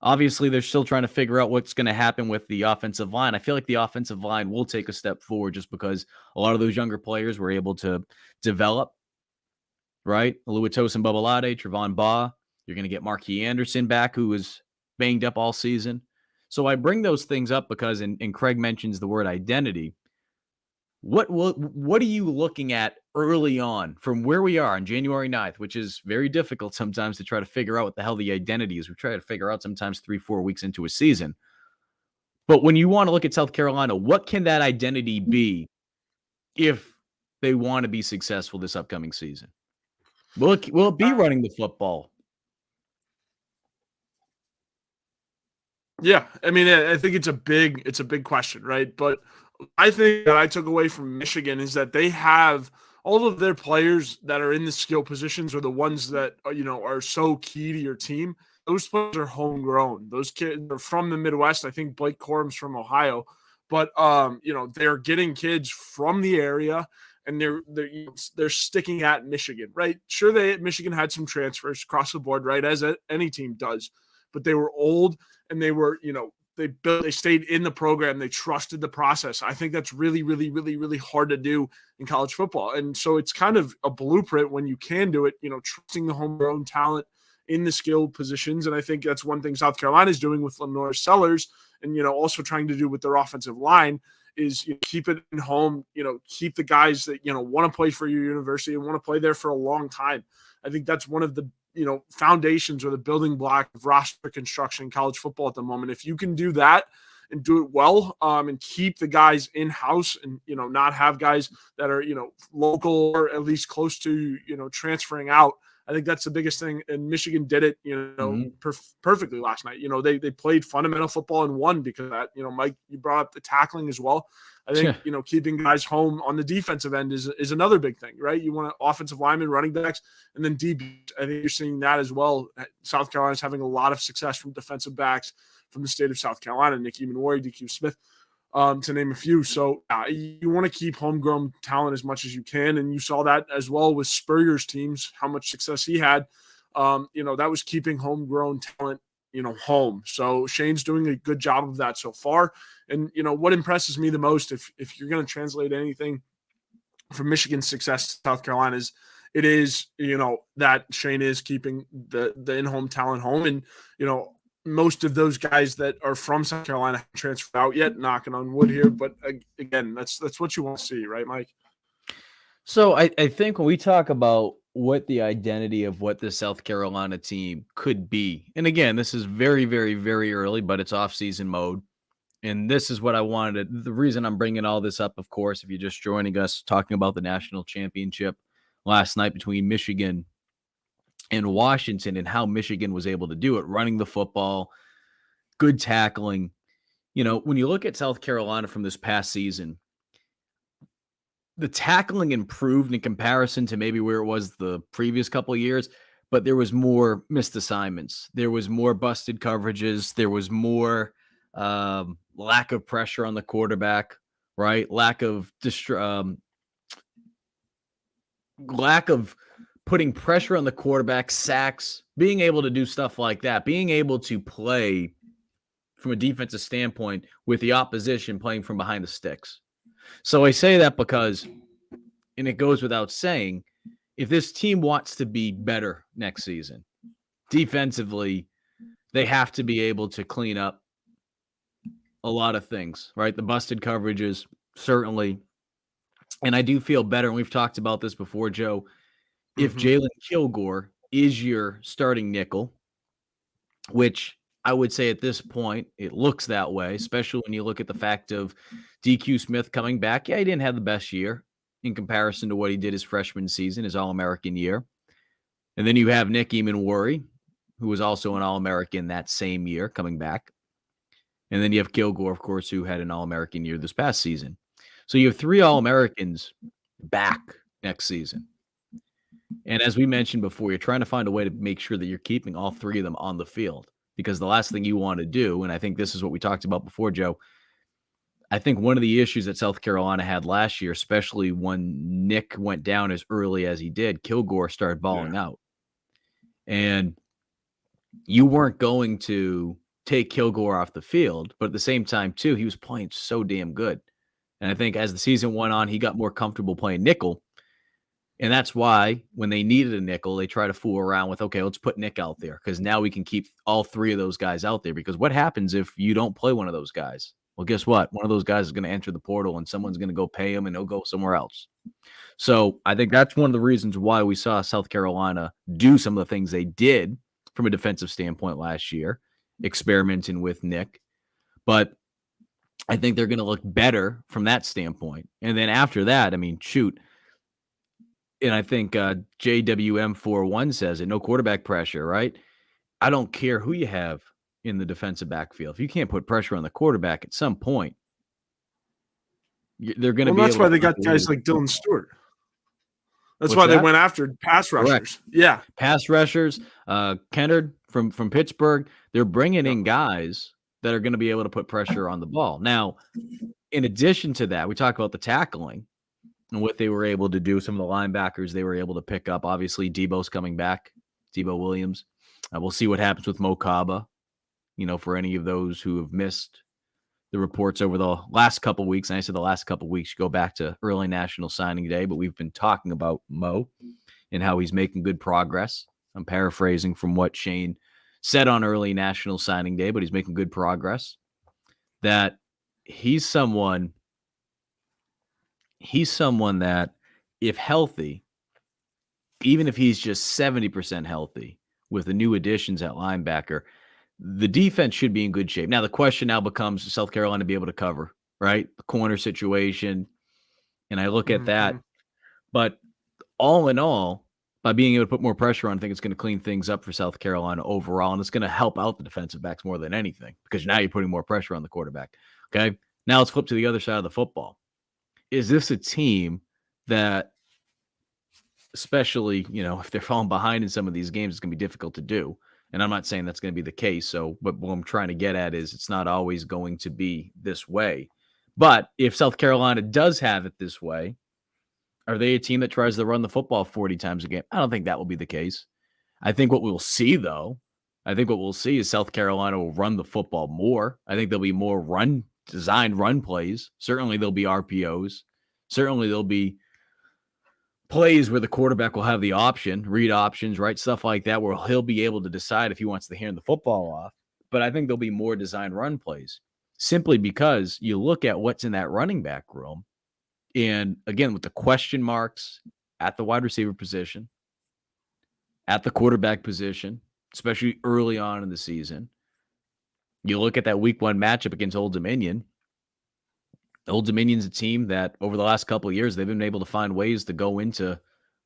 Obviously, they're still trying to figure out what's going to happen with the offensive line. I feel like the offensive line will take a step forward just because a lot of those younger players were able to develop, right? Luedecke and Babalade, Trevon Baugh. You're going to get Marquis Anderson back, who was banged up all season. So I bring those things up because, and Craig mentions the word identity. What are you looking at early on from where we are on January 9th, which is very difficult sometimes to try to figure out what the hell the identity is. We try to figure out sometimes 3-4 weeks into a season. But when you want to look at South Carolina, what can that identity be if they want to be successful this upcoming season? Will it be running the football? Yeah, I mean, I think it's a big question, right? But I think that I took away from Michigan is that they have all of their players that are in the skill positions are the ones that are so key to your team. Those players are homegrown. Those kids are from the Midwest. I think Blake Corum's from Ohio, but they're getting kids from the area, and they're sticking at Michigan, right? Sure, Michigan had some transfers across the board, right, as any team does, but they were old and they were they stayed in the program. They trusted the process. I think that's really, really, really, really hard to do in college football. And so it's kind of a blueprint when you can do it, trusting the homegrown talent in the skilled positions. And I think that's one thing South Carolina is doing with Lenore Sellers and, also trying to do with their offensive line is keep it in home, keep the guys that, want to play for your university and want to play there for a long time. I think that's one of the foundations or the building block of roster construction in college football at the moment. If you can do that and do it well, and keep the guys in-house and, not have guys that are, local or at least close to, transferring out, I think that's the biggest thing. And Michigan did it, perfectly last night. They played fundamental football and won because of that. Mike, you brought up the tackling as well. I think, keeping guys home on the defensive end is another big thing, right? You want offensive linemen, running backs, and then DB. I think you're seeing that as well. South Carolina's having a lot of success from defensive backs from the state of South Carolina, Nick Eamon-Warry, DQ Smith, to name a few. So you want to keep homegrown talent as much as you can. And you saw that as well with Spurrier's teams, how much success he had. That was keeping homegrown talent, home. So Shane's doing a good job of that so far. And, what impresses me the most, if you're going to translate anything from Michigan's success to South Carolina's, it is, that Shane is keeping the in-home talent home. And, most of those guys that are from South Carolina haven't transferred out yet, knocking on wood here. But again, that's what you want to see, right, Mike? So I think when we talk about what the identity of what the South Carolina team could be, and again, this is very, very, very early, but it's off-season mode. And this is what I wanted. The reason I'm bringing all this up, of course, if you're just joining us, talking about the national championship last night between Michigan and Washington and how Michigan was able to do it, running the football, good tackling. When you look at South Carolina from this past season, the tackling improved in comparison to maybe where it was the previous couple of years, but there was more missed assignments. There was more busted coverages. There was more lack of pressure on the quarterback, right? Lack of putting pressure on the quarterback, sacks, being able to do stuff like that, being able to play from a defensive standpoint with the opposition playing from behind the sticks. So I say that because, and it goes without saying, if this team wants to be better next season, defensively, they have to be able to clean up a lot of things, right? The busted coverages, certainly. And I do feel better, and we've talked about this before, Joe, if Jalen Kilgore is your starting nickel, which I would say at this point, it looks that way, especially when you look at the fact of DQ Smith coming back. Yeah, he didn't have the best year in comparison to what he did his freshman season, his All-American year. And then you have Nick Eamon-Warry, who was also an All-American that same year, coming back. And then you have Kilgore, of course, who had an All-American year this past season. So you have 3 All-Americans back next season. And as we mentioned before, you're trying to find a way to make sure that you're keeping all 3 of them on the field, because the last thing you want to do, and I think this is what we talked about before, Joe, I think one of the issues that South Carolina had last year, especially when Nick went down as early as he did, Kilgore started balling out. And you weren't going to take Kilgore off the field, but at the same time, too, he was playing so damn good. And I think as the season went on, he got more comfortable playing nickel. And that's why when they needed a nickel, they try to fool around with, okay, let's put Nick out there because now we can keep all 3 of those guys out there. Because what happens if you don't play one of those guys? Well, guess what? One of those guys is going to enter the portal and someone's going to go pay him and he'll go somewhere else. So I think that's one of the reasons why we saw South Carolina do some of the things they did from a defensive standpoint last year, experimenting with Nick. But I think they're going to look better from that standpoint. And then after that, I mean, shoot. And I think JWM41 says it, no quarterback pressure, right? I don't care who you have in the defensive backfield. If you can't put pressure on the quarterback at some point, they're going to be able to. That's why they got guys like Dylan Stewart. That's why they went after pass rushers. Correct. Yeah. Pass rushers. Kennard from Pittsburgh, they're bringing in guys that are going to be able to put pressure on the ball. Now, in addition to that, we talk about the tackling and what they were able to do. Some of the linebackers they were able to pick up. Obviously, Debo's coming back, Debo Williams. We'll see what happens with Mo Kaba, for any of those who have missed the reports over the last couple of weeks. And I said the last couple of weeks, go back to early National Signing Day, but we've been talking about Mo and how he's making good progress. I'm paraphrasing from what Shane said on early National Signing Day, but he's making good progress. That he's someone that, if healthy, even if he's just 70% healthy, with the new additions at linebacker, the defense should be in good shape. Now, the question now becomes South Carolina be able to cover, right? The corner situation. And I look at that. But all in all, by being able to put more pressure on, I think it's going to clean things up for South Carolina overall. And it's going to help out the defensive backs more than anything because now you're putting more pressure on the quarterback. Okay. Now let's flip to the other side of the football. Is this a team that, especially, if they're falling behind in some of these games, it's going to be difficult to do? And I'm not saying that's going to be the case. So, but what I'm trying to get at is it's not always going to be this way. But if South Carolina does have it this way, are they a team that tries to run the football 40 times a game? I don't think that will be the case. I think what we'll see, though, is South Carolina will run the football more. I think there'll be more designed run plays. Certainly there'll be RPOs. Certainly there'll be plays where the quarterback will have the option, read options, right? Stuff like that, where he'll be able to decide if he wants to hand the football off. But I think there'll be more designed run plays simply because you look at what's in that running back room. And again, with the question marks at the wide receiver position, at the quarterback position, especially early on in the season, you look at that week 1 matchup against Old Dominion. Old Dominion's a team that over the last couple of years, they've been able to find ways to go into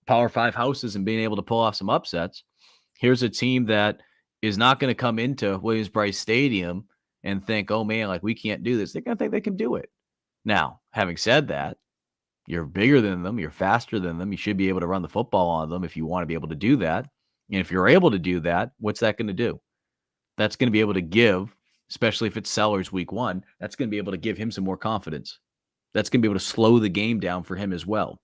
Power 5 houses and being able to pull off some upsets. Here's a team that is not going to come into Williams-Brice Stadium and think, oh man, like we can't do this. They're going to think they can do it. Now, having said that, you're bigger than them. You're faster than them. You should be able to run the football on them if you want to be able to do that. And if you're able to do that, what's that going to do? That's going to be able to give, especially if it's Sellers week 1, that's going to be able to give him some more confidence. That's going to be able to slow the game down for him as well.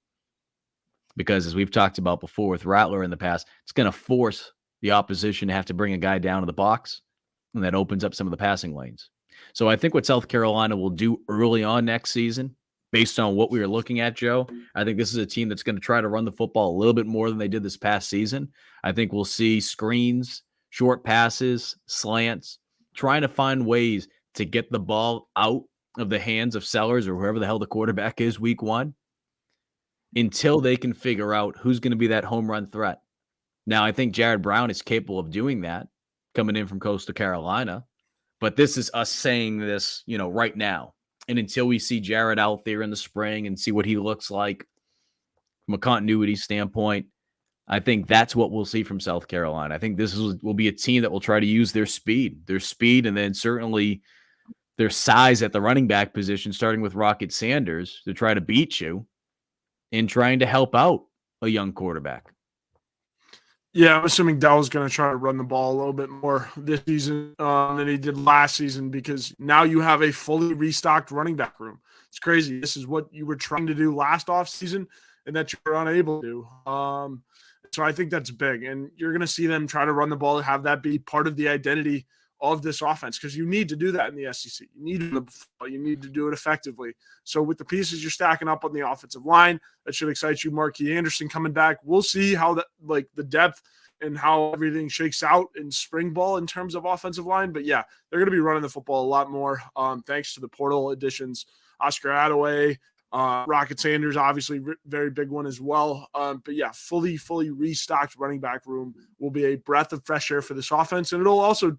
Because as we've talked about before with Rattler in the past, it's going to force the opposition to have to bring a guy down to the box, and that opens up some of the passing lanes. So I think what South Carolina will do early on next season, based on what we were looking at, Joe, I think this is a team that's going to try to run the football a little bit more than they did this past season. I think we'll see screens, short passes, slants, trying to find ways to get the ball out of the hands of Sellers or whoever the hell the quarterback is week 1 until they can figure out who's going to be that home run threat. Now, I think Jared Brown is capable of doing that coming in from Coastal Carolina, but this is us saying this, right now. And until we see Jared out there in the spring and see what he looks like from a continuity standpoint, I think that's what we'll see from South Carolina. I think this will be a team that will try to use their speed, and then certainly their size at the running back position, starting with Rocket Sanders, to try to beat you in trying to help out a young quarterback. Yeah, I'm assuming Dell's going to try to run the ball a little bit more this season than he did last season because now you have a fully restocked running back room. It's crazy. This is what you were trying to do last offseason and that you were unable to do. So I think that's big. And you're going to see them try to run the ball and have that be part of the identity of this offense because you need to do that in the SEC. You need to do it effectively. So with the pieces you're stacking up on the offensive line, that should excite you. Marquis Anderson coming back. We'll see how the depth and how everything shakes out in spring ball in terms of offensive line. But yeah, they're going to be running the football a lot more thanks to the portal additions. Oscar Attaway, Rocket Sanders, obviously very big one as well. But yeah, fully restocked running back room will be a breath of fresh air for this offense. And it'll also,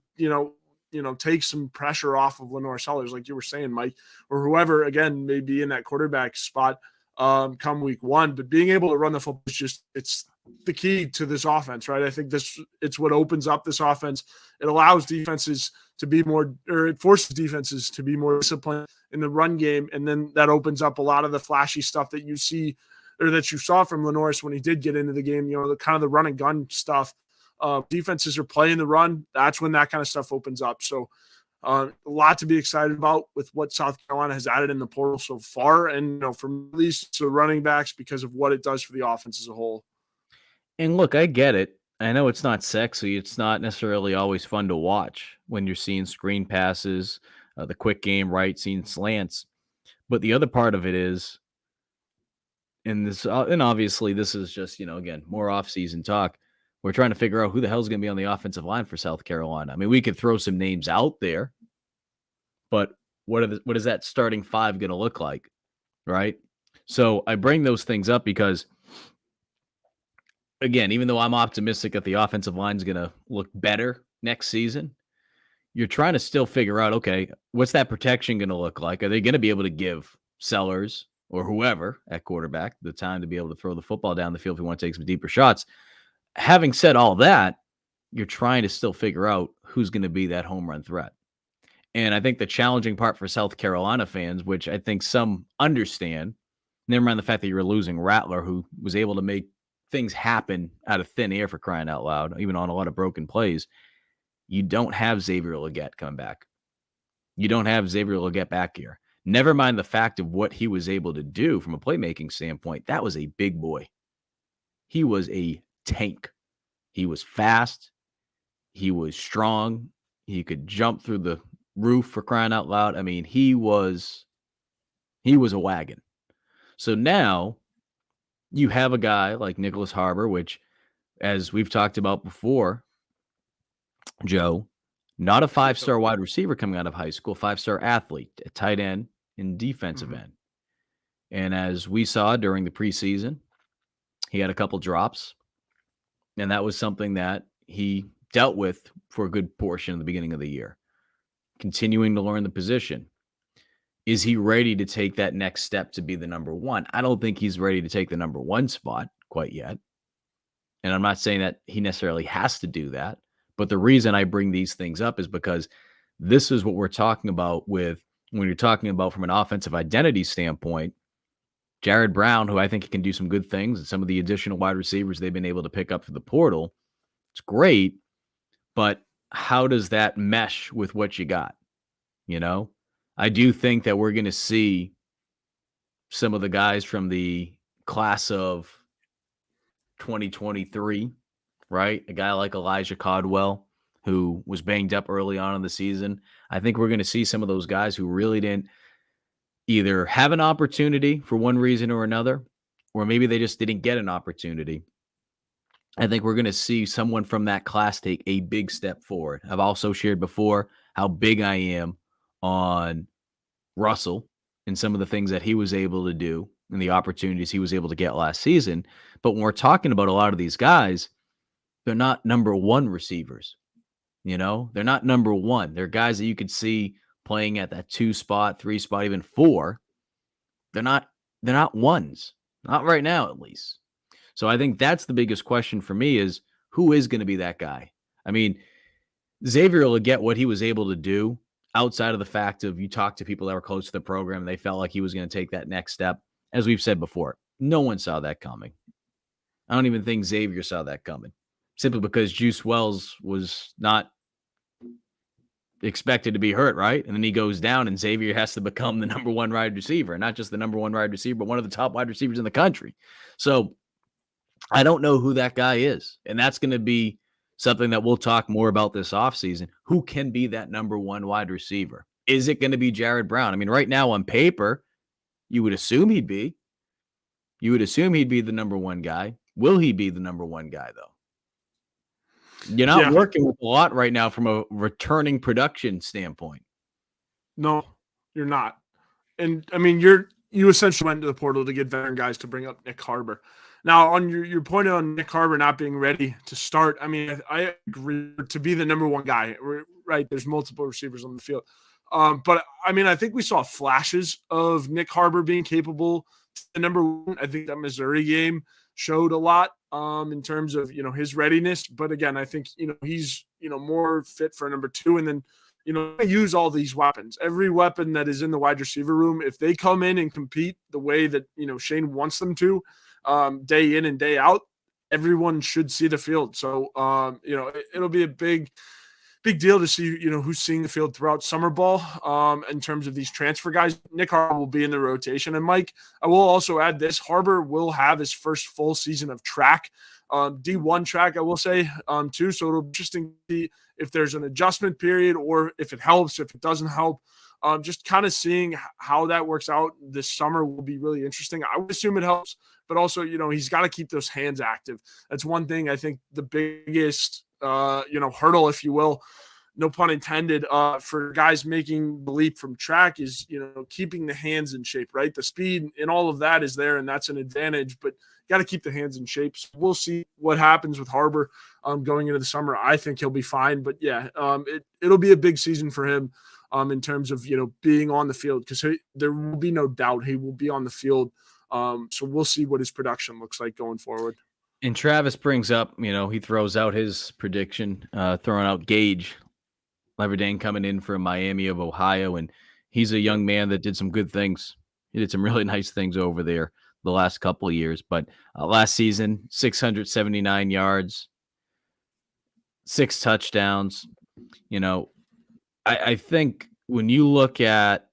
take some pressure off of Lenore Sellers, like you were saying, Mike, or whoever, again, may be in that quarterback spot come week 1. But being able to run the football it's the key to this offense, right? I think it's what opens up this offense. It allows defenses to be more, or it forces defenses to be more disciplined in the run game. And then that opens up a lot of the flashy stuff that you see or that you saw from Lenoris when he did get into the game, the kind of the run and gun stuff. Defenses are playing the run. That's when that kind of stuff opens up. So a lot to be excited about with what South Carolina has added in the portal so far. And, from at least to running backs because of what it does for the offense as a whole. And look, I get it. I know it's not sexy. It's not necessarily always fun to watch when you're seeing screen passes, the quick game, right, seeing slants. But the other part of it is, and obviously this is just, again, more off-season talk. We're trying to figure out who the hell's going to be on the offensive line for South Carolina. I mean, we could throw some names out there, but what is that starting 5 going to look like, right? So I bring those things up because again, even though I'm optimistic that the offensive line is going to look better next season, you're trying to still figure out, okay, what's that protection going to look like? Are they going to be able to give Sellers or whoever at quarterback the time to be able to throw the football down the field if we want to take some deeper shots? Having said all that, you're trying to still figure out who's going to be that home run threat. And I think the challenging part for South Carolina fans, which I think some understand, never mind the fact that you're losing Rattler, who was able to make things happen out of thin air for crying out loud, even on a lot of broken plays. You don't have Xavier Legette coming back. You don't have Xavier Legette back here. Never mind the fact of what he was able to do from a playmaking standpoint. That was a big boy. He was a tank. He was fast. He was strong. He could jump through the roof for crying out loud. I mean, he was a wagon. So now you have a guy like Nicholas Harbor, which, as we've talked about before, Joe, not a 5-star wide receiver coming out of high school, 5-star athlete, a tight end and defensive end. And as we saw during the preseason, he had a couple drops, and that was something that he dealt with for a good portion of the beginning of the year, continuing to learn the position. Is he ready to take that next step to be the number one? I don't think he's ready to take the number one spot quite yet. And I'm not saying that he necessarily has to do that. But the reason I bring these things up is because this is what we're talking about when you're talking about from an offensive identity standpoint. Jared Brown, who I think can do some good things, and some of the additional wide receivers they've been able to pick up through the portal, it's great. But how does that mesh with what you got? You know, I do think that we're going to see some of the guys from the class of 2023, right? A guy like Elijah Caldwell, who was banged up early on in the season. I think we're going to see some of those guys who really didn't either have an opportunity for one reason or another, or maybe they just didn't get an opportunity. I think we're going to see someone from that class take a big step forward. I've also shared before how big I am on Russell and some of the things that he was able to do and the opportunities he was able to get last season. But when we're talking about a lot of these guys, they're not number one receivers. You know, they're not number one. They're guys that you could see playing at that 2 spot, 3 spot, even 4. They're not ones. Not right now, at least. So I think that's the biggest question for me is who is going to be that guy? I mean, Xavier Legette, what he was able to do outside of the fact of you talk to people that were close to the program and they felt like he was going to take that next step. As we've said before, no one saw that coming. I don't even think Xavier saw that coming, simply because Juice Wells was not expected to be hurt, right? And then he goes down and Xavier has to become the number one wide receiver, not just the number one wide receiver, but one of the top wide receivers in the country. So I don't know who that guy is. And that's going to be something that we'll talk more about this offseason. Who can be that number one wide receiver? Is it going to be Jared Brown? I mean, right now on paper, you would assume he'd be. You would assume he'd be the number one guy. Will he be the number one guy, though? You're not working with a lot right now from a returning production standpoint. No, you're not. And I mean, you essentially went to the portal to get veteran guys to bring up Nick Harbor. Now, on your point on Nick Harbor not being ready to start, I mean, I agree to be the number one guy, right? There's multiple receivers on the field. But I mean, I think we saw flashes of Nick Harbor being capable to number one. I think that Missouri game showed a lot in terms of, his readiness. But again, I think, he's, more fit for number two. And then, use all these weapons. Every weapon that is in the wide receiver room, if they come in and compete the way that, Shane wants them to, day in and day out, everyone should see the field. So, it'll be a big deal to see, who's seeing the field throughout summer ball in terms of these transfer guys. Nick Harbor will be in the rotation. And Mike, I will also add this. Harbor will have his first full season of track, D1 track, I will say, too. So it'll be interesting to see if there's an adjustment period or if it helps, if it doesn't help. Just kind of seeing how that works out this summer will be really interesting. I would assume it helps, but also, he's got to keep those hands active. That's one thing I think the biggest hurdle, if you will, no pun intended, for guys making the leap from track is, keeping the hands in shape, right? The speed and all of that is there, and that's an advantage. But got to keep the hands in shape. So we'll see what happens with Harbor going into the summer. I think he'll be fine, but yeah, it'll be a big season for him in terms of, being on the field, because there will be no doubt he will be on the field. So we'll see what his production looks like going forward. And Travis brings up, he throws out his prediction, throwing out Gage Leverdane coming in from Miami of Ohio, and he's a young man that did some good things. He did some really nice things over there the last couple of years. But last season, 679 yards, 6 touchdowns. I think when you look at,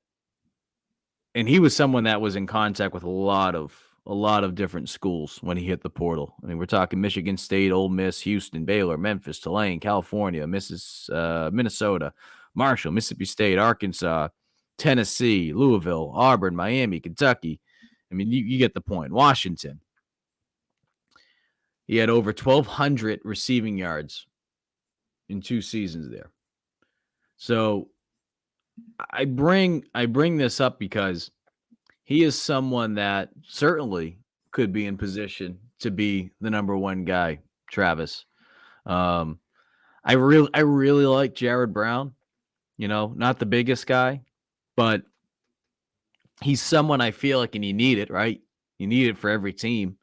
and he was someone that was in contact with a lot of different schools when he hit the portal. I mean, we're talking Michigan State, Ole Miss, Houston, Baylor, Memphis, Tulane, California, Minnesota, Marshall, Mississippi State, Arkansas, Tennessee, Louisville, Auburn, Miami, Kentucky. I mean, you get the point. Washington. He had over 1,200 receiving yards in 2 seasons there. So I bring this up because he is someone that certainly could be in position to be the number one guy, Travis. I really like Jared Brown, not the biggest guy, but he's someone I feel like, and you need it, right? You need it for every team.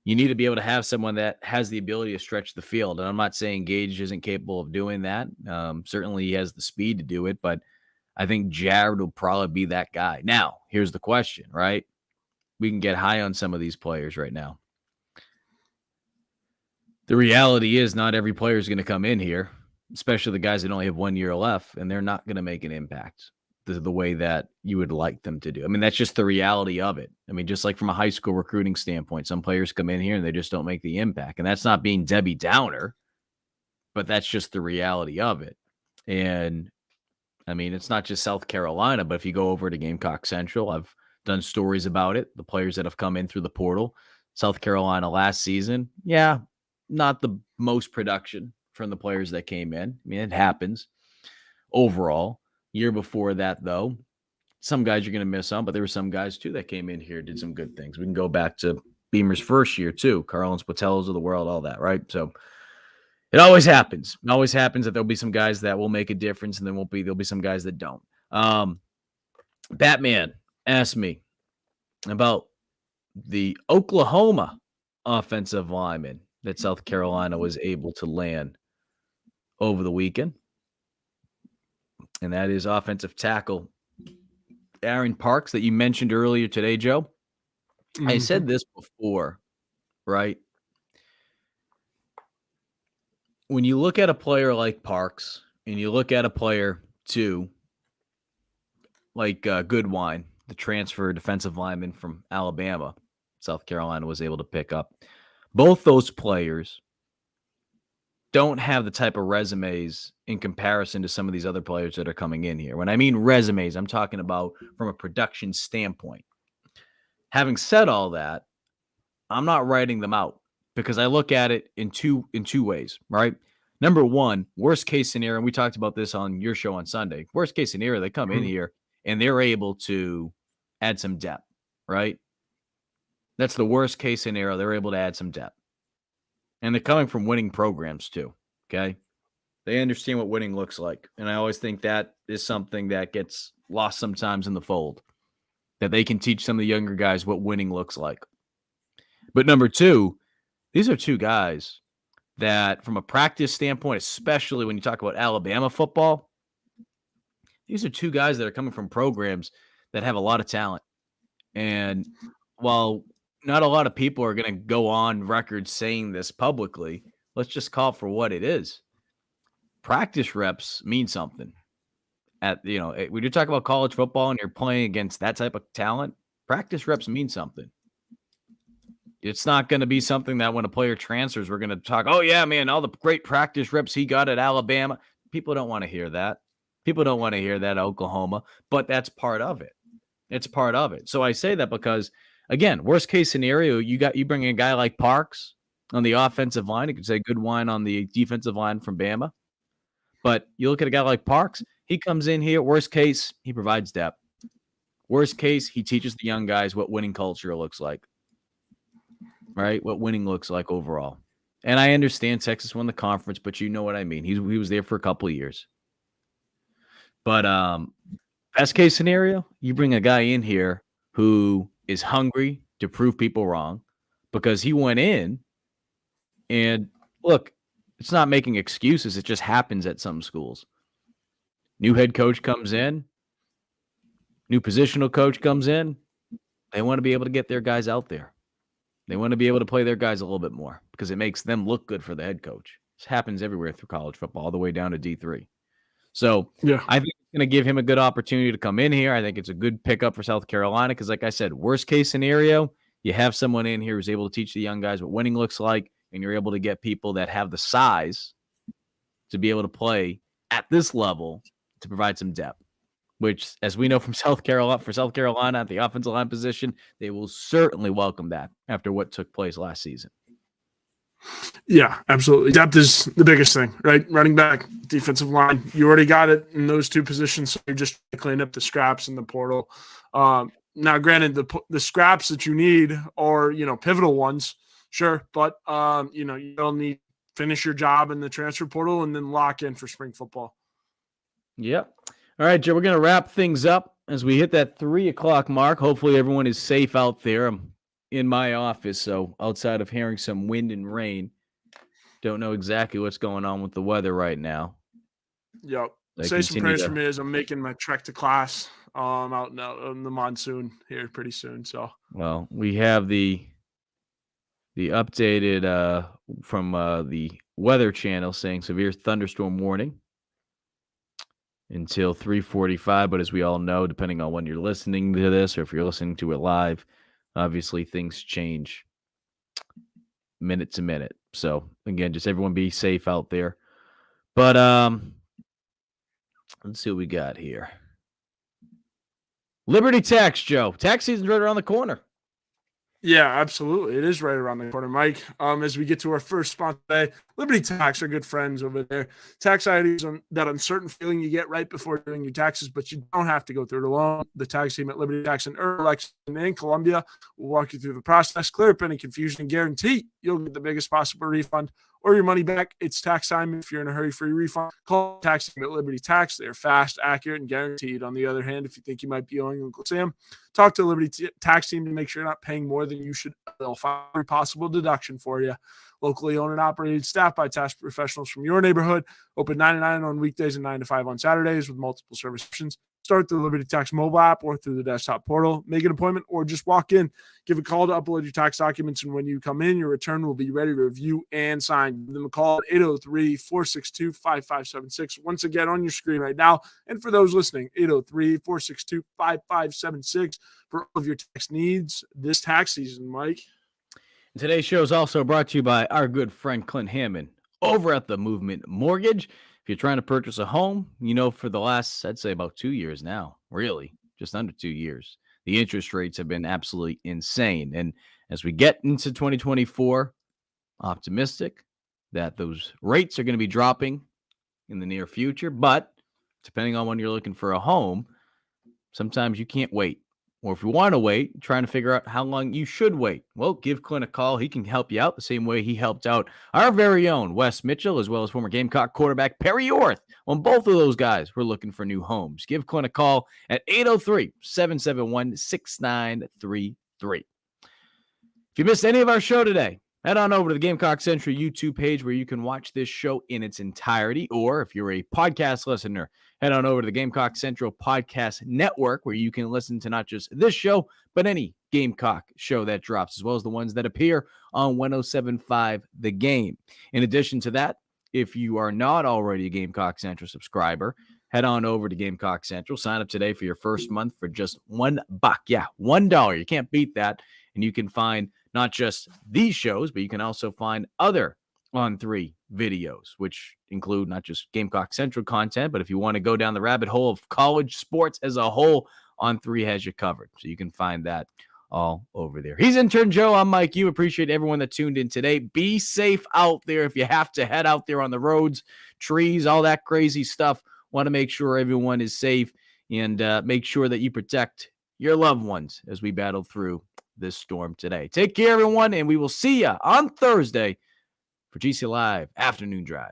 You need to be able to have someone that has the ability to stretch the field. And I'm not saying Gage isn't capable of doing that. Certainly he has the speed to do it, but I think Jared will probably be that guy. Now, here's the question, right? We can get high on some of these players right now. The reality is not every player is going to come in here, especially the guys that only have 1 year left, and they're not going to make an impact the way that you would like them to do. I mean, that's just the reality of it. I mean, just like from a high school recruiting standpoint, some players come in here and they just don't make the impact. And that's not being Debbie Downer, but that's just the reality of it. And I mean, it's not just South Carolina, but if you go over to Gamecock Central, I've done stories about it. The players that have come in through the portal, South Carolina last season, yeah, not the most production from the players that came in. I mean, it happens overall. Year before that, though, some guys you're going to miss on, but there were some guys, too, that came in here, did some good things. We can go back to Beamer's first year, too. Carlins Patelos of the world, all that, right? So it always happens. It always happens that there'll be some guys that will make a difference, and there'll be some guys that don't. Batman asked me about the Oklahoma offensive lineman that South Carolina was able to land over the weekend. And that is offensive tackle Aaron Parks that you mentioned earlier today, Joe. Mm-hmm. I said this before, right? When you look at a player like Parks and you look at a player, too, like Goodwine, the transfer defensive lineman from Alabama, South Carolina was able to pick up. Both those players don't have the type of resumes in comparison to some of these other players that are coming in here. When I mean resumes, I'm talking about from a production standpoint. Having said all that, I'm not writing them out because I look at it in two ways, right? Number one, worst case scenario, and we talked about this on your show on Sunday. Worst case scenario, they come in here and they're able to add some depth, right? That's the worst case scenario. They're able to add some depth. And they're coming from winning programs too, okay? They understand what winning looks like. And I always think that is something that gets lost sometimes in the fold, that they can teach some of the younger guys what winning looks like. But number two, these are two guys that from a practice standpoint, especially when you talk about Alabama football, these are two guys that are coming from programs that have a lot of talent. And while not a lot of people are going to go on record saying this publicly, let's just call it for what it is. Practice reps mean something. When you talk about college football and you're playing against that type of talent, practice reps mean something. It's not going to be something that when a player transfers, we're going to talk, oh, yeah, man, all the great practice reps he got at Alabama. People don't want to hear that. People don't want to hear that at Oklahoma, but that's part of it. It's part of it. So I say that because, again, worst case scenario, you bring in a guy like Parks on the offensive line. You could say Goodwine on the defensive line from Bama. But you look at a guy like Parks, he comes in here, worst case, he provides depth. Worst case, he teaches the young guys what winning culture looks like. right? What winning looks like overall. And I understand Texas won the conference, but you know what I mean. He was there for a couple of years. But best case scenario, you bring a guy in here who is hungry to prove people wrong because he went in and look, it's not making excuses. It just happens at some schools. New head coach comes in, new positional coach comes in. They want to be able to get their guys out there. They want to be able to play their guys a little bit more because it makes them look good for the head coach. This happens everywhere through college football, all the way down to D3. So Yeah. I think it's going to give him a good opportunity to come in here. I think it's a good pickup for South Carolina because, like I said, worst case scenario, you have someone in here who's able to teach the young guys what winning looks like, and you're able to get people that have the size to be able to play at this level to provide some depth, which, as we know from South Carolina at the offensive line position, they will certainly welcome that after what took place last season. Yeah, absolutely. Depth is the biggest thing, right? Running back, defensive line. You already got it in those two positions. So you're just trying to clean up the scraps in the portal. Now, granted, the scraps that you need are, pivotal ones, sure. But, you'll need finish your job in the transfer portal and then lock in for spring football. Yep. All right, Joe, we're going to wrap things up as we hit that 3:00 mark. Hopefully everyone is safe out there. I'm in my office, so outside of hearing some wind and rain, don't know exactly what's going on with the weather right now. Yep. Say some prayers for me as I'm making my trek to class out in the monsoon here pretty soon. So, well, we have the updated from the Weather Channel saying severe thunderstorm warning until 3:45. But as we all know, depending on when you're listening to this or if you're listening to it live, obviously things change minute to minute. So again, just everyone be safe out there. But let's see what we got here. Liberty Tax, Joe. Tax season's right around the corner. Yeah, absolutely. It is right around the corner, Mike. As we get to our first sponsor today, Liberty Tax are good friends over there. Tax IDs on that uncertain feeling you get right before doing your taxes, but you don't have to go through it alone. The tax team at Liberty Tax in Lexington and Columbia will walk you through the process, clear up any confusion, and guarantee you'll get the biggest possible refund or your money back. It's tax time. If you're in a hurry for your refund, call tax team at Liberty Tax. They're fast, accurate, and guaranteed. On the other hand, if you think you might be owing Uncle Sam, talk to Liberty Tax Team to make sure you're not paying more than you should. They'll find every possible deduction for you. Locally owned and operated, staffed by tax professionals from your neighborhood. Open 9 to 9 on weekdays and 9 to 5 on Saturdays with multiple service options. Start the Liberty Tax mobile app or through the desktop portal. Make an appointment or just walk in. Give a call to upload your tax documents, and when you come in, your return will be ready to review and sign. Give them a call at 803-462-5576. Once again, on your screen right now. And for those listening, 803-462-5576 for all of your tax needs this tax season, Mike. Today's show is also brought to you by our good friend Clint Hammond over at the Movement Mortgage. If you're trying to purchase a home, for the last, I'd say about 2 years now, really, just under 2 years, the interest rates have been absolutely insane. And as we get into 2024, optimistic that those rates are going to be dropping in the near future. But depending on when you're looking for a home, sometimes you can't wait. Or if you want to wait, trying to figure out how long you should wait. Well, give Clint a call. He can help you out the same way he helped out our very own Wes Mitchell, as well as former Gamecock quarterback Perry Orth. When both of those guys were looking for new homes. Give Clint a call at 803-771-6933. If you missed any of our show today, head on over to the Gamecock Central YouTube page where you can watch this show in its entirety. Or if you're a podcast listener, head on over to the Gamecock Central Podcast Network where you can listen to not just this show, but any Gamecock show that drops, as well as the ones that appear on 107.5 The Game. In addition to that, if you are not already a Gamecock Central subscriber, head on over to Gamecock Central. Sign up today for your first month for just $1. Yeah, $1. You can't beat that. And you can find not just these shows, but you can also find other On3 videos, which include not just Gamecock Central content, but if you want to go down the rabbit hole of college sports as a whole, On3 has you covered. So you can find that all over there. He's Intern Joe. I'm Mike. You appreciate everyone that tuned in today. Be safe out there if you have to head out there on the roads, trees, all that crazy stuff. Want to make sure everyone is safe and make sure that you protect your loved ones as we battle through this storm today. Take care, everyone, and we will see you on Thursday for GC Live Afternoon Drive.